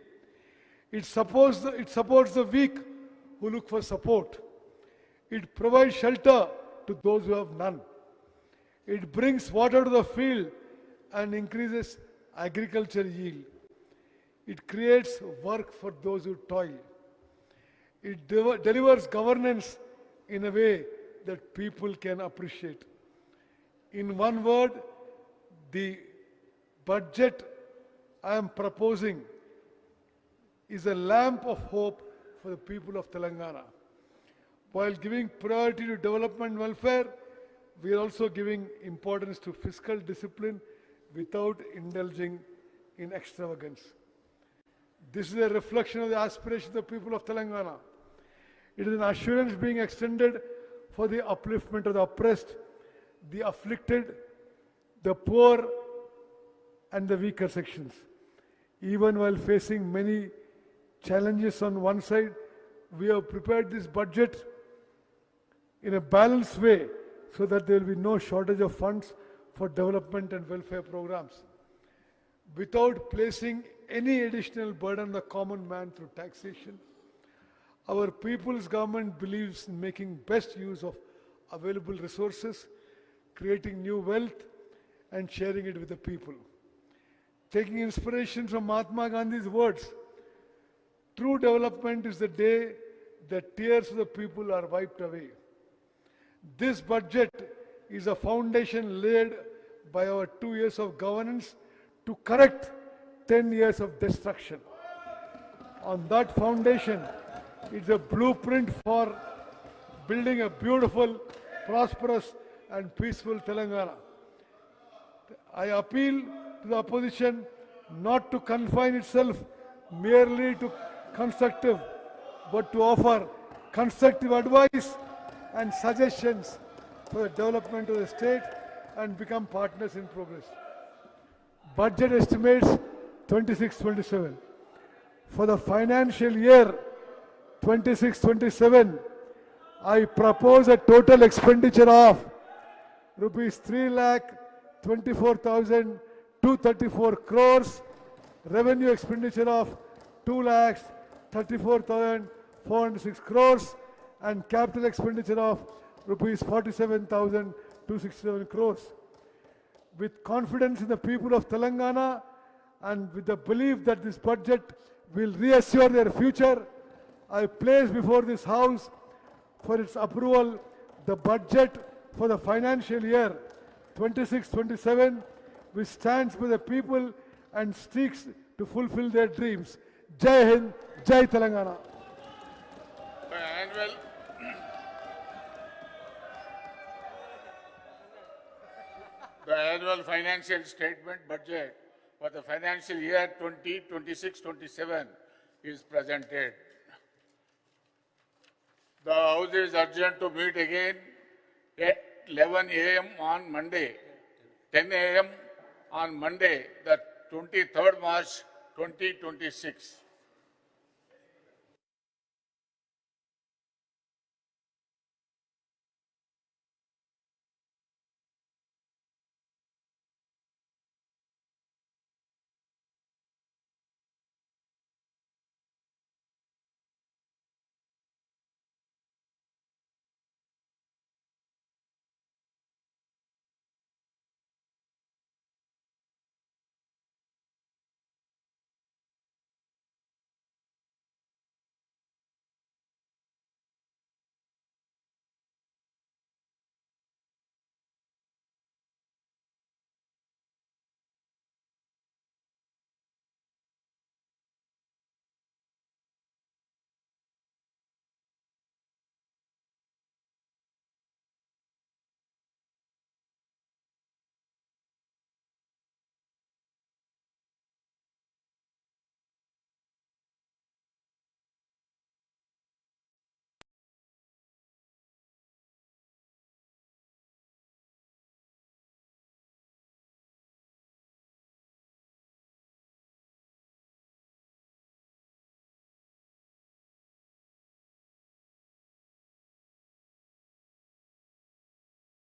It supports the weak who look for support. It provides shelter to those who have none. It brings water to the field and increases agriculture yield. It creates work for those who toil. It delivers governance in a way that people can appreciate. In one word, the budget I am proposing is a lamp of hope for the people of Telangana. While giving priority to development and welfare, we are also giving importance to fiscal discipline without indulging in extravagance. This is a reflection of the aspirations of the people of Telangana. It is an assurance being extended for the upliftment of the oppressed, the afflicted, the poor, and the weaker sections. Even while facing many challenges on one side, we have prepared this budget in a balanced way so that there will be no shortage of funds for development and welfare programs. Without placing any additional burden on the common man through taxation, our people's government believes in making best use of available resources, creating new wealth, and sharing it with the people. Taking inspiration from Mahatma Gandhi's words, true development is the day the tears of the people are wiped away. This budget is a foundation laid by our 2 years of governance to correct 10 years of destruction. On that foundation, it's a blueprint for building a beautiful, prosperous, and peaceful Telangana. I appeal to the opposition not to confine itself merely to constructive, but to offer constructive advice and suggestions for the development of the state and become partners in progress. Budget estimates 26-27. For the financial year 26-27, I propose a total expenditure of rupees 3,24,234 crores, revenue expenditure of 2,34,406 crores, and capital expenditure of rupees 47,267 crores. With confidence in the people of Telangana and with the belief that this budget will reassure their future, I place before this House for its approval the budget for the financial year 26-27, which stands with the people and seeks to fulfill their dreams. Jai Hind, Jai Telangana. The annual financial statement budget for the financial year 2026-27 is presented. The House is urgent to meet again at 11 a.m. on Monday, 10 a.m. on Monday, the 23rd March 2026.